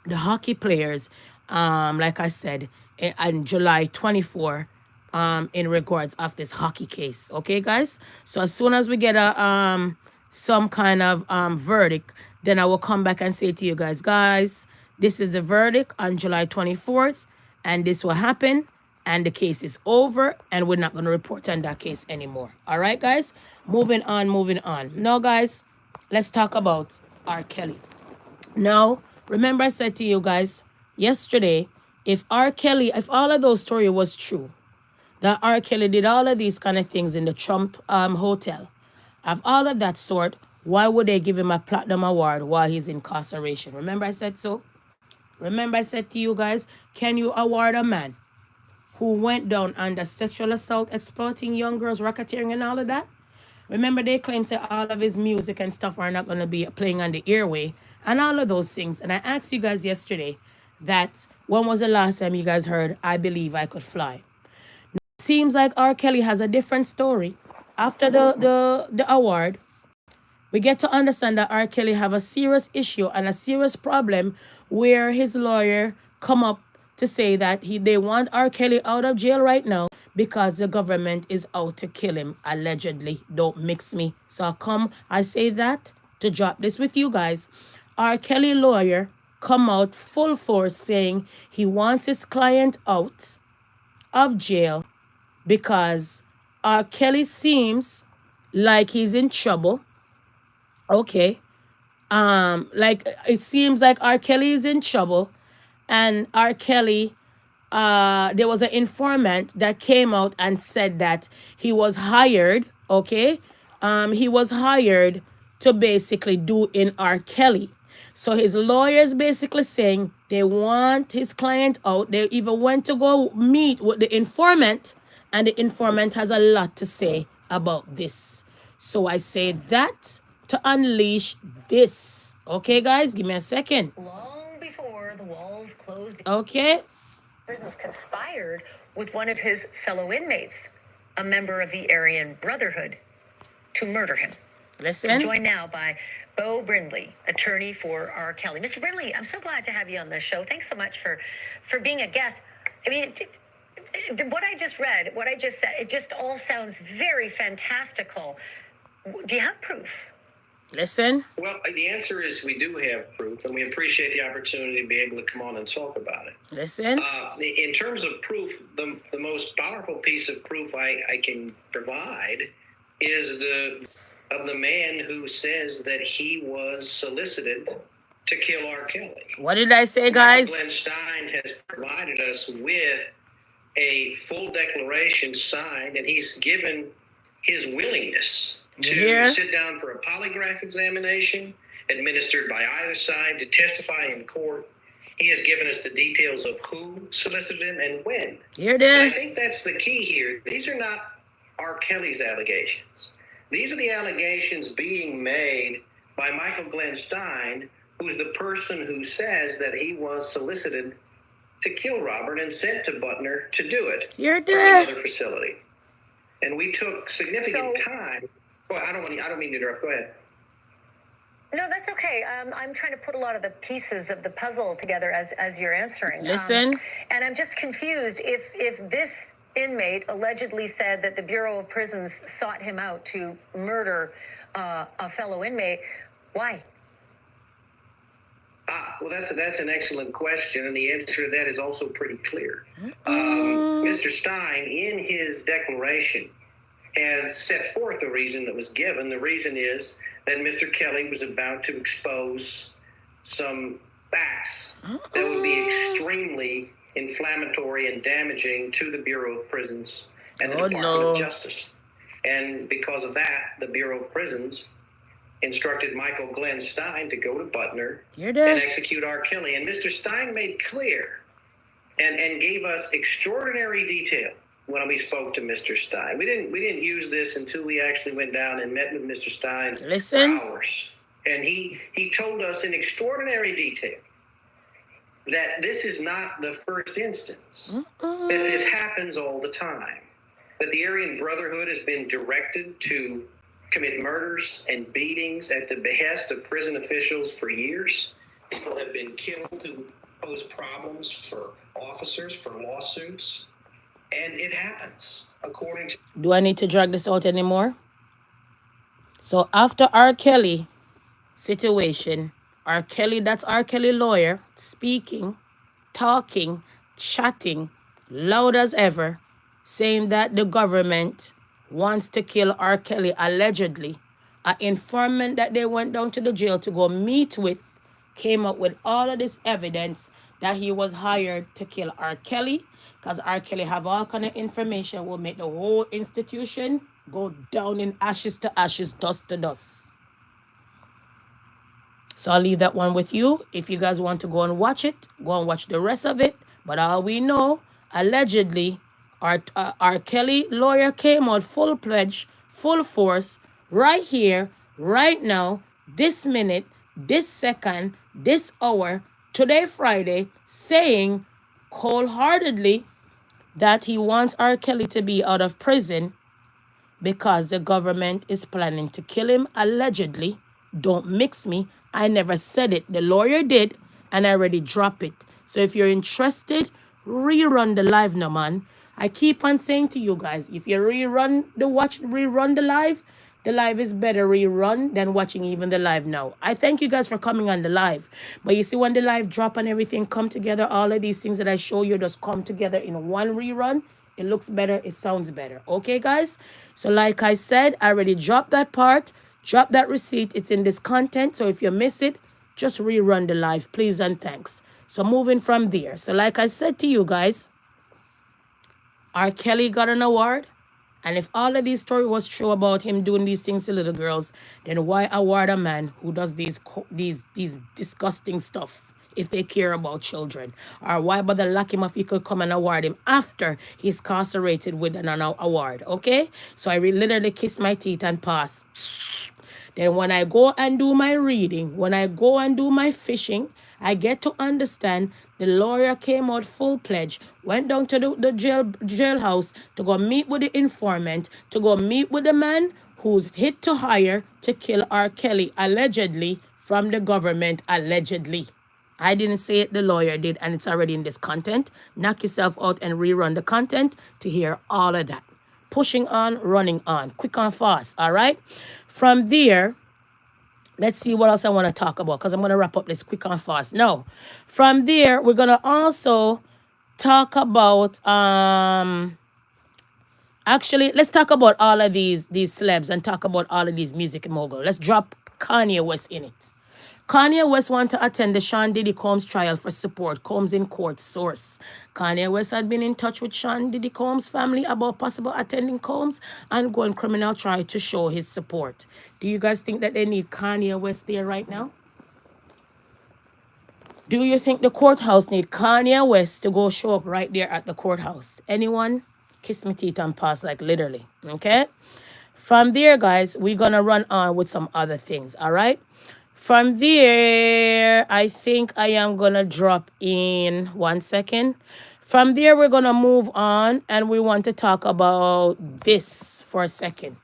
the hockey players, like I said, on July 24, in regards of this hockey case. Okay, guys? So as soon as we get a some kind of verdict, then I will come back and say to you guys, this is the verdict on July 24th, and this will happen. And the case is over, and we're not going to report on that case anymore. All right, guys? Moving on. Now, guys, let's talk about R. Kelly. Now, remember I said to you guys yesterday, if all of those stories was true, that R. Kelly did all of these kind of things in the Trump hotel, of all of that sort, why would they give him a platinum award while he's in incarceration? Remember I said so? Remember I said to you guys, can you award a man who went down under sexual assault, exploiting young girls, racketeering and all of that? Remember they claim that all of his music and stuff are not going to be playing on the airway and all of those things. And I asked you guys yesterday, that when was the last time you guys heard I Believe I Could Fly? Seems like R. Kelly has a different story. After the award, we get to understand that R. Kelly have a serious issue and a serious problem where his lawyer come up to say that they want R. Kelly out of jail right now because the government is out to kill him, allegedly. Don't mix me. So I say that to drop this with you guys. R. Kelly lawyer come out full force saying he wants his client out of jail because R. Kelly seems like he's in trouble. Okay. Like it seems like R. Kelly is in trouble, and R. Kelly, there was an informant that came out and said that he was hired. Okay. He was hired to basically do in R. Kelly. So his lawyers basically saying they want his client out. They even went to go meet with the informant, and the informant has a lot to say about this. So I say that to unleash this. Okay, guys, give me a second. Long before the walls closed, Okay. prisons conspired with one of his fellow inmates, a member of the Aryan Brotherhood, to murder him. Listen. I'm joined now by Bo Brindley, attorney for R. Kelly. Mr. Brindley, I'm so glad to have you on this show. Thanks so much for being a guest. I mean, what I just read, what I just said, it just all sounds very fantastical. Do you have proof? Listen. Well, the answer is we do have proof, and we appreciate the opportunity to be able to come on and talk about it. Listen. In terms of proof, the most powerful piece of proof I can provide is the man who says that he was solicited to kill R. Kelly. What did I say, guys? Glenn Stein has provided us with a full declaration signed, and he's given his willingness to sit down for a polygraph examination administered by either side to testify in court. He has given us the details of who solicited him and when. Here it is. I think that's the key here. These are not R. Kelly's allegations. These are the allegations being made by Michael Glenn Stein, who's the person who says that he was solicited to kill Robert and sent to Butner to do it from another facility. And we took significant time. Well, I don't mean to interrupt. Go ahead. No, that's okay. I'm trying to put a lot of the pieces of the puzzle together as you're answering. Listen. And I'm just confused if this inmate allegedly said that the Bureau of Prisons sought him out to murder a fellow inmate. Why? Well, that's an excellent question, and the answer to that is also pretty clear. Mr. Stein, in his declaration, has set forth the reason that was given. The reason is that Mr. Kelly was about to expose some facts that would be extremely inflammatory and damaging to the Bureau of Prisons and the Department of Justice. And because of that, the Bureau of Prisons instructed Michael Glenn Stein to go to Butner and execute R. Kelly. And Mr. Stein made clear and gave us extraordinary detail when we spoke to Mr. Stein. We didn't use this until we actually went down and met with Mr. Stein for hours. And he told us in extraordinary detail that this is not the first instance, that this happens all the time, that the Aryan Brotherhood has been directed to commit murders and beatings at the behest of prison officials for years. People have been killed who pose problems for officers, for lawsuits, and it happens according to... Do I need to drag this out anymore? So after R. Kelly situation, that's R. Kelly lawyer speaking, talking, chatting, loud as ever, saying that the government wants to kill R. Kelly, allegedly. An informant that they went down to the jail to go meet with came up with all of this evidence that he was hired to kill R. Kelly, because R. Kelly have all kind of information will make the whole institution go down in ashes to ashes, dust to dust. So I'll leave that one with you. If you guys want to go and watch it, go and watch the rest of it. But all we know, allegedly, our Kelly lawyer came out full-fledged, full force, right here, right now, this minute, this second, this hour, today, Friday, saying wholeheartedly that he wants R. Kelly to be out of prison because the government is planning to kill him, allegedly. Don't mix me. I never said it. The lawyer did, and I already dropped it. So if you're interested, rerun the live now, man. I keep on saying to you guys, if you rerun the live is better rerun than watching even the live now. I thank you guys for coming on the live. But you see, when the live drop and everything come together, all of these things that I show you just come together in one rerun. It looks better. It sounds better. Okay, guys? So like I said, I already dropped that part. Drop that receipt. It's in this content. So if you miss it, just rerun the live, please and thanks. So moving from there. So like I said to you guys, R. Kelly got an award. And if all of these story was true about him doing these things to little girls, then why award a man who does these disgusting stuff if they care about children? Or why bother lock him up? He could come and award him after he's incarcerated with an award. Okay? So I literally kiss my teeth and pass. Then when I go and do my reading, when I go and do my fishing, I get to understand the lawyer came out full-pledged, went down to the jailhouse to go meet with the informant, to go meet with the man who's hit to hire to kill R. Kelly, allegedly, from the government, allegedly. I didn't say it, the lawyer did, and it's already in this content. Knock yourself out and rerun the content to hear all of that. Pushing on, running on, quick and fast, all right? From there, let's see what else I want to talk about, because I'm going to wrap up this quick and fast. No, from there, we're going to also talk about, actually, let's talk about all of these celebs and talk about all of these music moguls. Let's drop Kanye West in it. Kanye West wanted to attend the Sean Diddy Combs trial for support. Combs in court source. Kanye West had been in touch with Sean Diddy Combs' family about possible attending Combs and going criminal trial to show his support. Do you guys think that they need Kanye West there right now? Do you think the courthouse need Kanye West to go show up right there at the courthouse? Anyone? Kiss me teeth and pass, like literally. Okay? From there, guys, we're going to run on with some other things. All right? From there, I think I am going to drop in 1 second. From there, we're going to move on, and we want to talk about this for a second.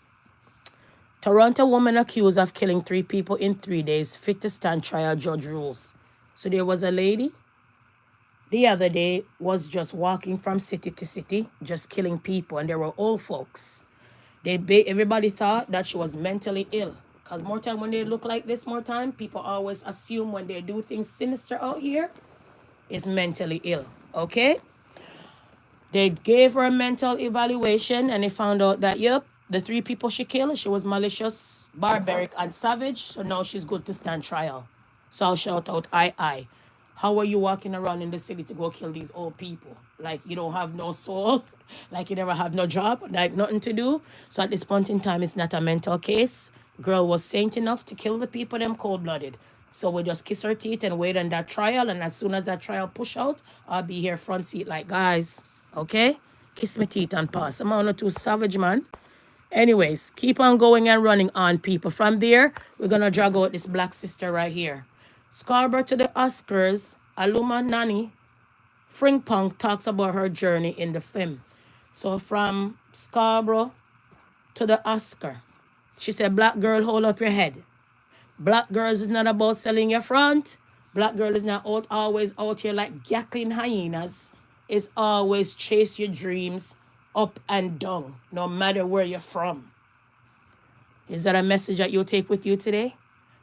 Toronto woman accused of killing 3 people in 3 days, fit to stand trial, judge rules. So there was a lady the other day was just walking from city to city, just killing people, and there were old folks. Everybody thought that she was mentally ill. Because more time when they look like this, more time, people always assume when they do things sinister out here, is mentally ill, okay? They gave her a mental evaluation, and they found out that, yep, the 3 people she killed, she was malicious, barbaric, and savage, so now she's good to stand trial. So I'll shout out, aye. How are you walking around in the city to go kill these old people? Like, you don't have no soul, like you never have no job, like nothing to do. So at this point in time, it's not a mental case. Girl was saint enough to kill the people, them cold-blooded. So we just kiss her teeth and wait on that trial. And as soon as that trial push out, I'll be here front seat like, guys, okay? Kiss my teeth and pass. I'm not too savage, man. Anyways, keep on going and running on, people. From there, we're going to drag out this black sister right here. Scarborough to the Oscars, Aluma Nani Frimpong talks about her journey in the film. So from Scarborough to the Oscar, she said, black girl, hold up your head. Black girls is not about selling your front. Black girl is not always out here like gackling hyenas. It's always chase your dreams up and down, no matter where you're from. Is that a message that you'll take with you today?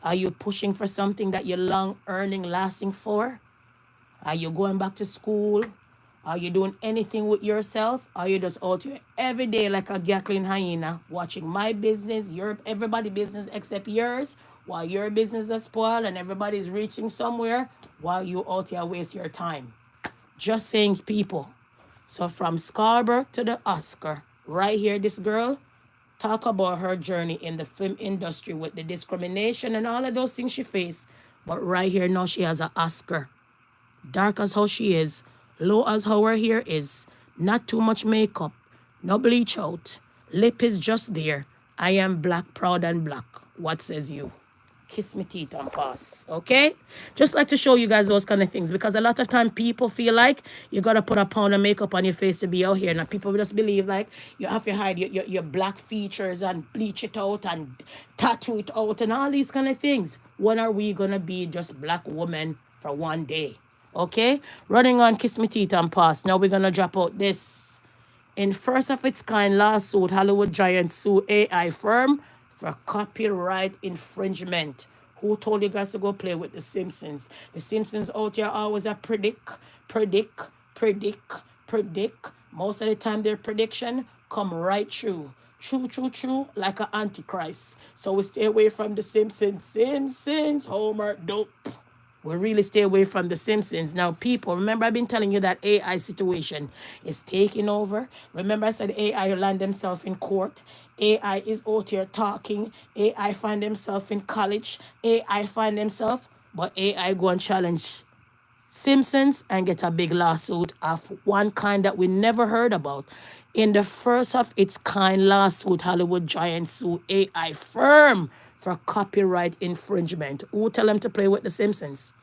Are you pushing for something that you're lasting for? Are you going back to school? Are you doing anything with yourself? Are you just out here every day like a gackling hyena, watching my business, everybody's business except yours, while your business is spoiled and everybody's reaching somewhere, while you out here waste your time? Just saying, people. So from Scarborough to the Oscar, right here, this girl talk about her journey in the film industry with the discrimination and all of those things she faced. But right here now, she has an Oscar. Dark as how she is, low as how her hair is, not too much makeup, no bleach out, lip is just there. I am black, proud and black. What says you? kiss me teeth and pass. Okay, just like to show you guys those kind of things, because a lot of time people feel like you gotta put a pound of makeup on your face to be out here. Now people just believe like you have to hide your black features and bleach it out and tattoo it out and all these kind of things. When are we gonna be just black women for one day? Okay, running on kiss me teeth and pass. Now we're gonna drop out this. In first of its kind lawsuit, Hollywood giants sue AI firm for copyright infringement. Who told you guys to go play with The Simpsons? The Simpsons out here always a predict. Most of the time their prediction come right true. True, like an antichrist. So we stay away from The Simpsons. Simpsons, Homer, dope. We really stay away from The Simpsons. Now, people, remember I've been telling you that AI situation is taking over. Remember I said AI land themselves in court. AI is out here talking. AI find themselves in college. AI find themselves, but AI go and challenge Simpsons and get a big lawsuit of one kind that we never heard about. In the first of its kind lawsuit, Hollywood giants sue AI firm for copyright infringement. Who tell them to play with The Simpsons?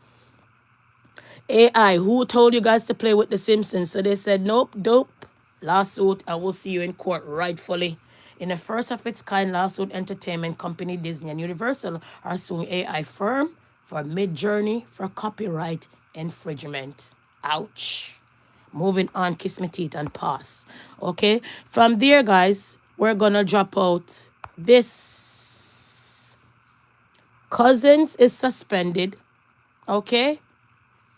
AI, who told you guys to play with The Simpsons? So they said, nope, dope. Lawsuit, I will see you in court rightfully. In the first of its kind lawsuit, entertainment company Disney and Universal are suing AI firm for Mid-Journey for copyright infringement. Ouch. Moving on, kiss me teeth and pass. Okay, from there, guys, we're gonna drop out this. Cousins is suspended. Okay,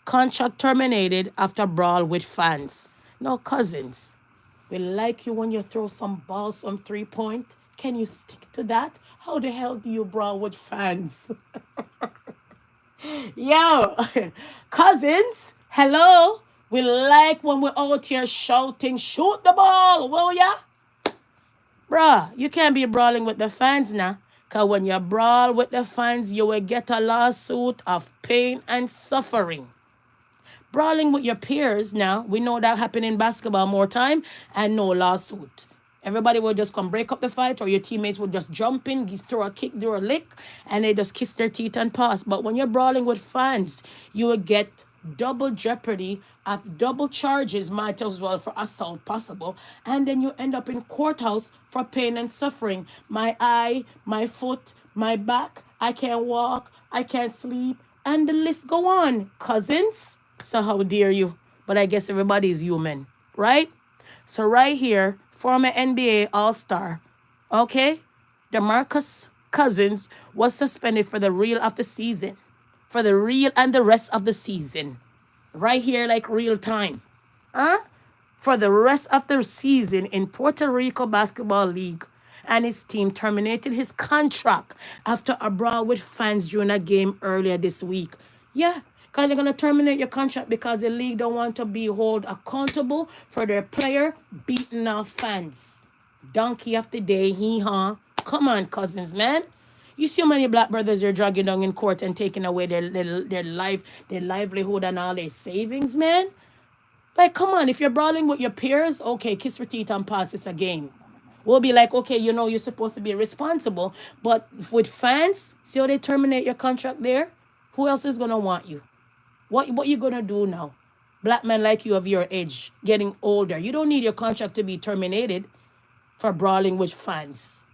contract terminated after brawl with fans. Now, Cousins, we like you when you throw some balls, some 3-point. Can you stick to that? How the hell do you brawl with fans? Yo, Cousins, hello. We like when we're out here shouting, shoot the ball, will ya? Bruh, you can't be brawling with the fans now. Because when you brawl with the fans, you will get a lawsuit of pain and suffering. Brawling with your peers now, we know that happen in basketball more time, and no lawsuit. Everybody will just come break up the fight, or your teammates will just jump in, throw a kick, do a lick, and they just kiss their teeth and pass. But when you're brawling with fans, you will get double jeopardy of double charges, might as well for assault possible, and then you end up in courthouse for pain and suffering. My eye, my foot, my back, I can't walk, I can't sleep, and the list go on. Cousins, so how dare you? But I guess everybody is human, right? So right here, former NBA All-Star, okay, DeMarcus Cousins was suspended for the real of the season. For the real and the rest of the season. Right here, like real time. For the rest of the season in Puerto Rico Basketball League. And his team terminated his contract after a brawl with fans during a game earlier this week. Yeah, because they're going to terminate your contract because the league don't want to be held accountable for their player beating off fans. Donkey of the day, hee-haw. Come on, Cousins, man. You see how many black brothers you're dragging down in court and taking away their livelihood and all their savings, man? Like, come on, if you're brawling with your peers, okay, kiss your teeth and pass, it's a game. We'll be like, okay, you know, you're supposed to be responsible. But with fans, see how they terminate your contract there? Who else is going to want you? What you going to do now? Black men like you of your age, getting older. You don't need your contract to be terminated for brawling with fans.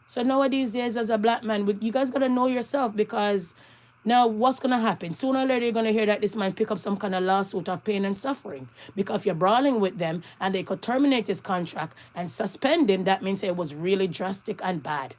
So nowadays, as a black man, you guys got to know yourself, because now what's going to happen? Sooner or later, you're going to hear that this man pick up some kind of lawsuit of pain and suffering. Because if you're brawling with them and they could terminate his contract and suspend him, that means it was really drastic and bad.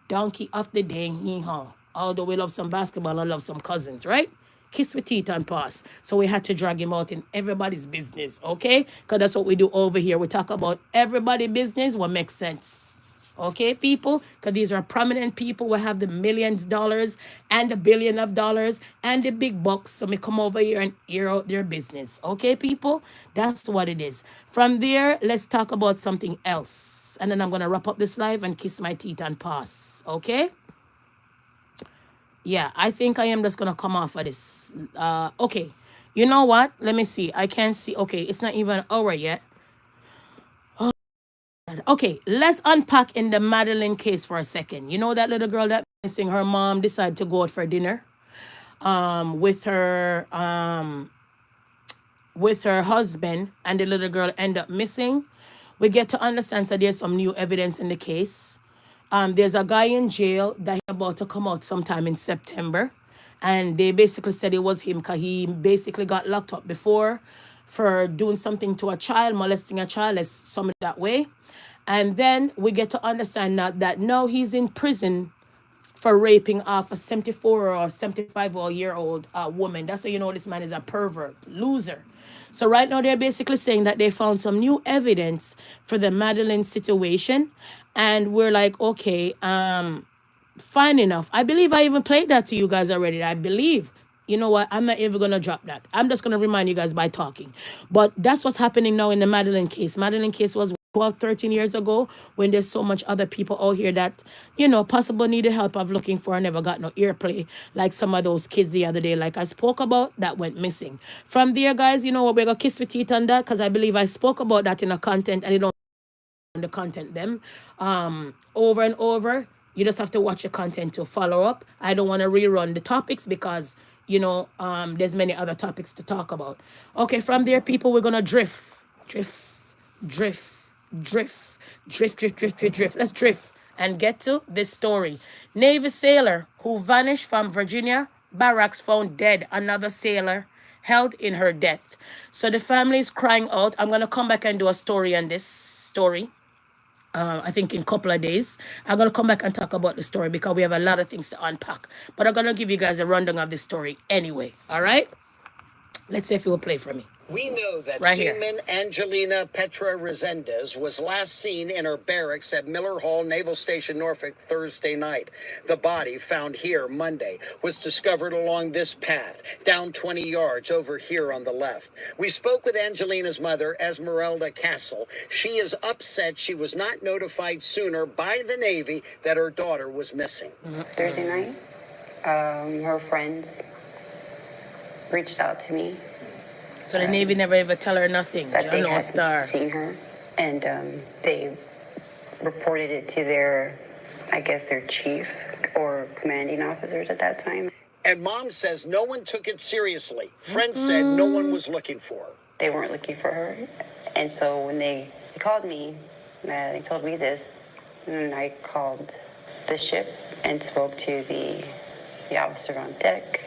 Donkey of the day, hee-haw. Although we love some basketball and love some Cousins, right? Kiss with teeth and pass. So we had to drag him out in everybody's business, okay? Because that's what we do over here. We talk about everybody's business, what makes sense. Okay, people? Because these are prominent people who have the millions of dollars and the billion of dollars and the big bucks. So we come over here and air out their business. Okay, people? That's what it is. From there, let's talk about something else. And then I'm going to wrap up this live and kiss my teeth and pass. Okay? Yeah, I think I am just going to come off of this. Okay. You know what? Let me see. I can't see. Okay, it's not even an hour yet. God. Okay, let's unpack in the Madeline case for a second. You know that little girl that missing, her mom decided to go out for dinner with her husband, and the little girl end up missing. We get to understand that there's some new evidence in the case. There's a guy in jail that he's about to come out sometime in September. And they basically said it was him because he basically got locked up before for doing something to a child, molesting a child, let's sum it that way. And then we get to understand that now he's in prison for raping off a 74 or 75-year-old woman. That's how you know this man is a pervert, loser. So right now they're basically saying that they found some new evidence for the Madeline situation. And we're like, okay, fine enough. I believe I even played that to you guys already. I believe. You know what? I'm not even going to drop that. I'm just going to remind you guys by talking. But that's what's happening now in the Madeline case. Madeline case was 12, 13 years ago when there's so much other people out here that, you know, possibly needed help of looking for and never got no earplay. Like some of those kids the other day, like I spoke about, that went missing. From there, guys, you know what? We're going to kiss with teeth on that because I believe I spoke about that in a content and it don't the content them over and over. You just have to watch the content to follow up. I don't want to rerun the topics because, you know, there's many other topics to talk about. Okay, from there, people, we're going to drift. Let's drift and get to this story. Navy sailor who vanished from Virginia barracks found dead. Another sailor held in her death. So the family is crying out. I'm going to come back and do a story on this story. I think in a couple of days. I'm going to come back and talk about the story because we have a lot of things to unpack. But I'm going to give you guys a rundown of the story anyway. All right? Let's see if it will play for me. We know that Right here. Seaman Angelina Petra Resendez was last seen in her barracks at Miller Hall Naval Station, Norfolk, Thursday night. The body, found here Monday, was discovered along this path, down 20 yards over here on the left. We spoke with Angelina's mother, Esmeralda Castle. She is upset she was not notified sooner by the Navy that her daughter was missing. Thursday night, her friends reached out to me. So the Navy never ever tell her nothing. That they John Star. hadn't seen her, and they reported it to their, I guess, their chief or commanding officers at that time. And Mom says no one took it seriously. Friends said no one was looking for her. They weren't looking for her, and so when they called me, they told me this, and I called the ship and spoke to the officer on deck,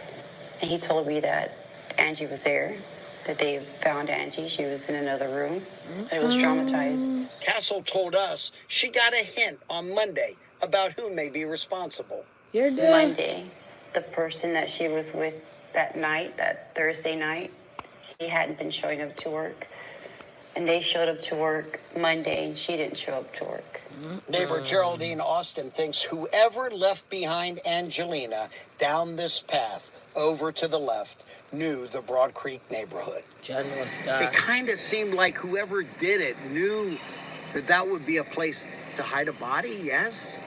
and he told me that Angie was there. That they found Angie. She was in another room. It was traumatized. Castle told us she got a hint on Monday about who may be responsible. You're there. Monday, the person that she was with that night, that Thursday night, he hadn't been showing up to work. And they showed up to work Monday, and she didn't show up to work. Neighbor Geraldine Austin thinks whoever left behind Angelina down this path over to the left knew the Broad Creek neighborhood. General Star. It kind of seemed like whoever did it knew that that would be a place to hide a body, yes?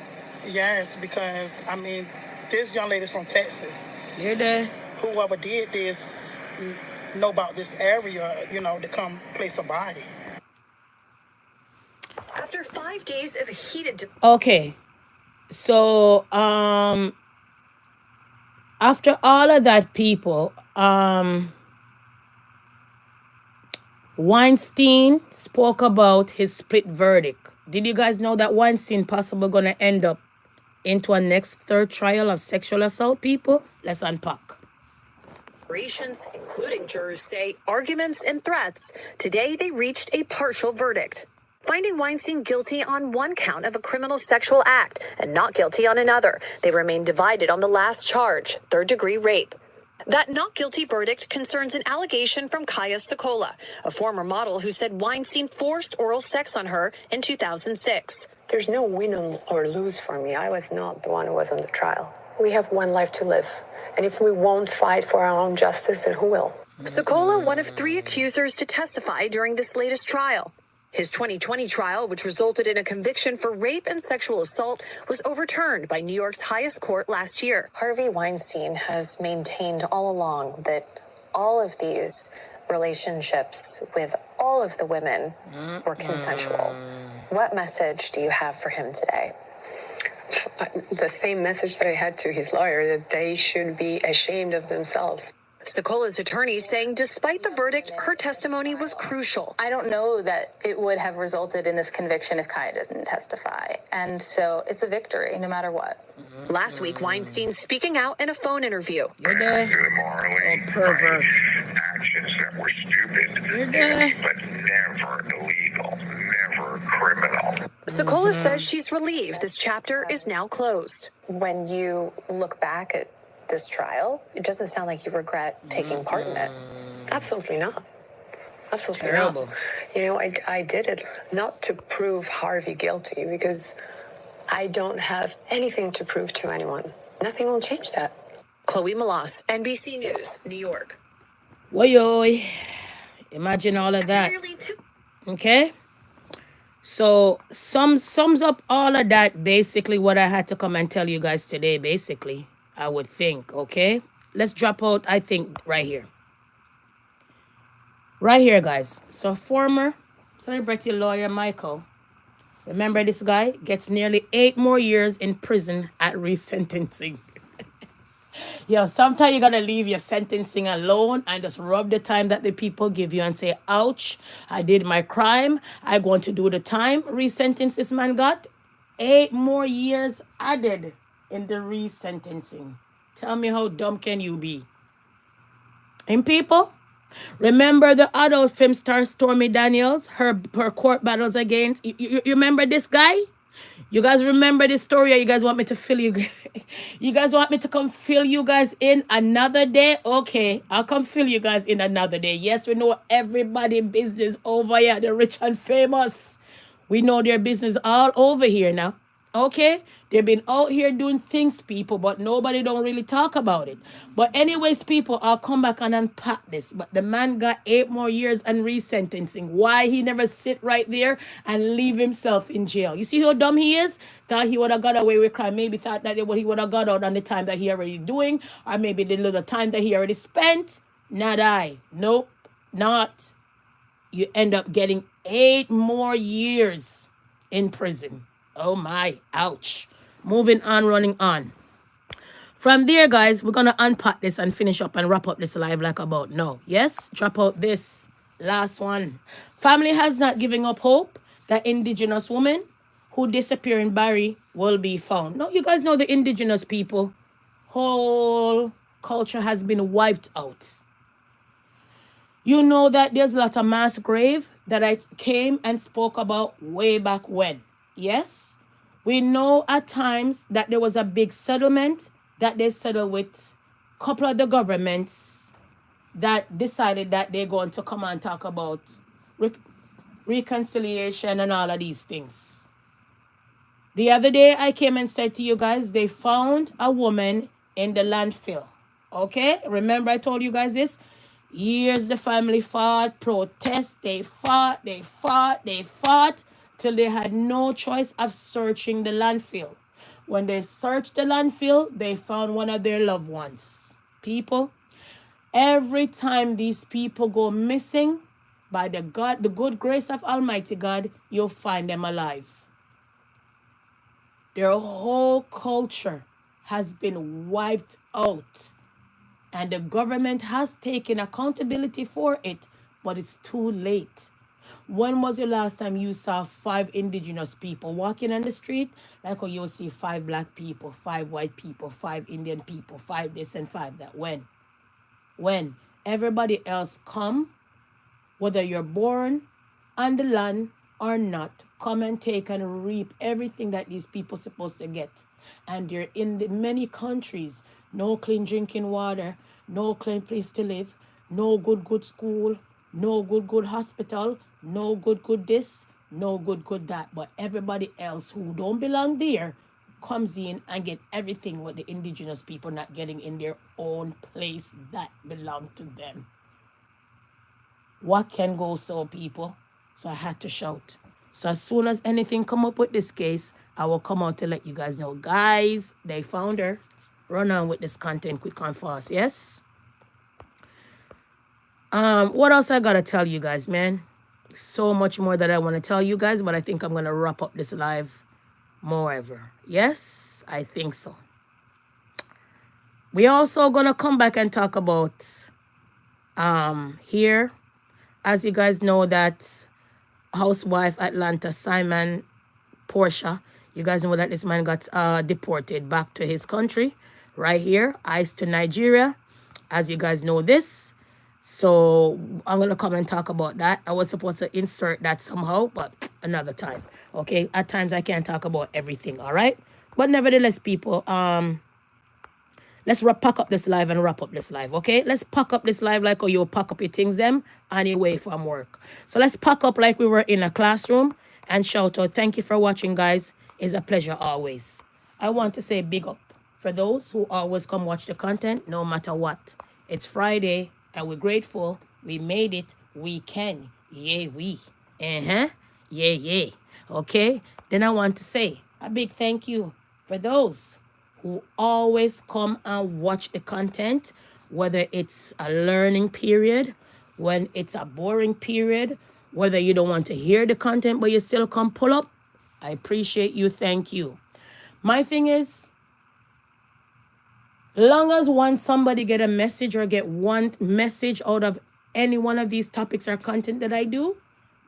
Yes, because, I mean, this young lady's from Texas. You're there. Whoever did this know about this area, you know, to come place a body. After 5 days of heated... Okay. So, after all of that, people, Weinstein spoke about his split verdict. Did you guys know that Weinstein possibly going to end up into a next third trial of sexual assault, people? Let's unpack. Including jurors say arguments and threats. Today they reached a partial verdict, finding Weinstein guilty on one count of a criminal sexual act and not guilty on another. They remain divided on the last charge, third-degree rape. That not guilty verdict concerns an allegation from Kaya Sokola, a former model who said Weinstein forced oral sex on her in 2006. There's no win or lose for me. I was not the one who was on the trial. We have one life to live. And if we won't fight for our own justice, then who will? Sokola, one of 3 accusers to testify during this latest trial. His 2020 trial, which resulted in a conviction for rape and sexual assault, was overturned by New York's highest court last year. Harvey Weinstein has maintained all along that all of these relationships with all of the women were consensual. What message do you have for him today? The same message that I had to his lawyer, that they should be ashamed of themselves. Sokola's attorney saying despite the verdict, her testimony was crucial. I don't know that it would have resulted in this conviction if Kaya didn't testify. And so it's a victory no matter what. Last week, Weinstein speaking out in a phone interview. You're there. Morally pervert. right actions that were stupid, You're there. but never illegal, never criminal. Sokola says she's relieved this chapter is now closed. When you look back at this trial, it doesn't sound like you regret taking part in it. Absolutely not. Absolutely terrible. not. You know, I did it not to prove Harvey guilty, because I don't have anything to prove to anyone. Nothing will change that. Chloe Malas, NBC News, New York. Woy. Imagine all of that. Okay? So, sums up all of that, basically what I had to come and tell you guys today, basically, I would think, okay? Let's drop out, I think, right here. Right here, guys. So, former celebrity lawyer Michael, remember this guy, gets nearly 8 more years in prison at resentencing. Yo, sometimes you gotta leave your sentencing alone and just rub the time that the people give you and say, ouch, I did my crime, I'm going to do the time. Resentence this man got 8 more years added in the resentencing. Tell me, how dumb can you be? And people, remember the adult film star Stormy Daniels, her court battles against, you remember this guy? You guys remember this story, or you guys want me to fill you? You guys want me to come fill you guys in another day? Okay, I'll come fill you guys in another day. Yes, we know everybody business over here, the rich and famous. We know their business all over here now. Okay? They've been out here doing things, people, but nobody don't really talk about it. But anyways, people, I'll come back and unpack this. But the man got 8 more years and resentencing. Why he never sit right there and leave himself in jail? You see how dumb he is? Thought he would have got away with crime. Maybe thought that he would have got out on the time that he already doing. Or maybe the little time that he already spent. Not I. Nope. Not. You end up getting 8 more years in prison. Oh my, ouch. Moving on, running on. From there, guys, we're going to unpack this and finish up and wrap up this live like about now. Yes, drop out this last one. Family has not given up hope that indigenous woman who disappeared in Barrie will be found. Now, you guys know the indigenous people. Whole culture has been wiped out. You know that there's a lot of mass grave that I came and spoke about way back when. Yes, we know at times that there was a big settlement that they settled with a couple of the governments that decided that they're going to come and talk about reconciliation and all of these things. The other day I came and said to you guys, they found a woman in the landfill. Okay, remember I told you guys this? Years the family fought, protest, they fought, till they had no choice of searching the landfill. When they searched the landfill, they found one of their loved ones. People, every time these people go missing, by the good grace of Almighty God, you'll find them alive. Their whole culture has been wiped out. And the government has taken accountability for it, but it's too late. When was the last time you saw 5 indigenous people walking on the street? Like how you'll see 5 black people, 5 white people, 5 Indian people, 5 this and 5 that. When? When everybody else come, whether you're born on the land or not, come and take and reap everything that these people are supposed to get. And they're in the many countries, no clean drinking water, no clean place to live, no good school, no good hospital, no good this, no good that. But everybody else who don't belong there comes in and get everything what the indigenous people not getting in their own place that belong to them. What can go so, people? So I had to shout. So as soon as anything come up with this case, I will come out to let you guys know. Guys, they found her. Run on with this content quick and fast, yes? What else I gotta tell you guys, man? So much more that I want to tell you guys, but I think I'm going to wrap up this live moreover. Yes, I think so. We also going to come back and talk about here, as you guys know, that housewife Atlanta Simon Portia, you guys know that this man got deported back to his country right here, ICE to Nigeria, as you guys know this. So I'm going to come and talk about that. I was supposed to insert that somehow, but another time. Okay, at times I can't talk about everything, all right? But nevertheless, people, let's pack up this live and wrap up this live, okay? Let's pack up this live like how you pack up your things them anyway from work. So let's pack up like we were in a classroom and shout out, thank you for watching, guys. It's a pleasure always. I want to say big up for those who always come watch the content, no matter what. It's Friday, and we're grateful. We made it. We can. Yay, we. Yeah, yeah. Okay? Then I want to say a big thank you for those who always come and watch the content, whether it's a learning period, when it's a boring period, whether you don't want to hear the content, but you still come pull up. I appreciate you. Thank you. My thing is, long as somebody get a message or get one message out of any one of these topics or content that I do,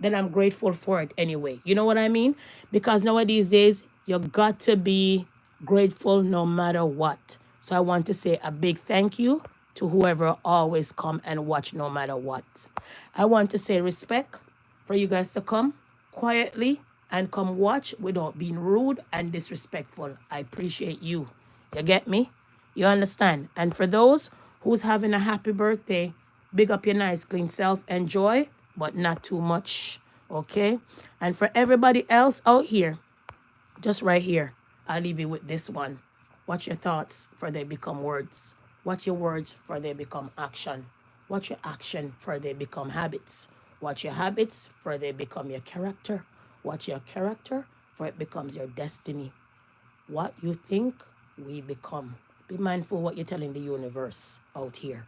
then I'm grateful for it anyway. You know what I mean? Because nowadays days, you got to be grateful no matter what. So I want to say a big thank you to whoever always come and watch no matter what. I want to say respect for you guys to come quietly and come watch without being rude and disrespectful. I appreciate you. You get me? You understand? And for those who's having a happy birthday, big up your nice, clean self. Enjoy, but not too much. Okay? And for everybody else out here, just right here, I'll leave you with this one. Watch your thoughts, for they become words. Watch your words, for they become action. Watch your action, for they become habits. Watch your habits, for they become your character. Watch your character, for it becomes your destiny. What you think, we become. Be mindful what you're telling the universe out here.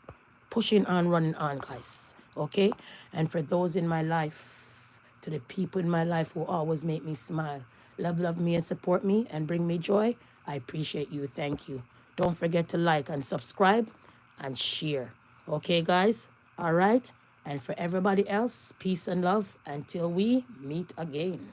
Pushing on, running on, guys. Okay? And for those in my life, to the people in my life who always make me smile, love me and support me and bring me joy, I appreciate you. Thank you. Don't forget to like and subscribe and share. Okay, guys? All right? And for everybody else, peace and love until we meet again.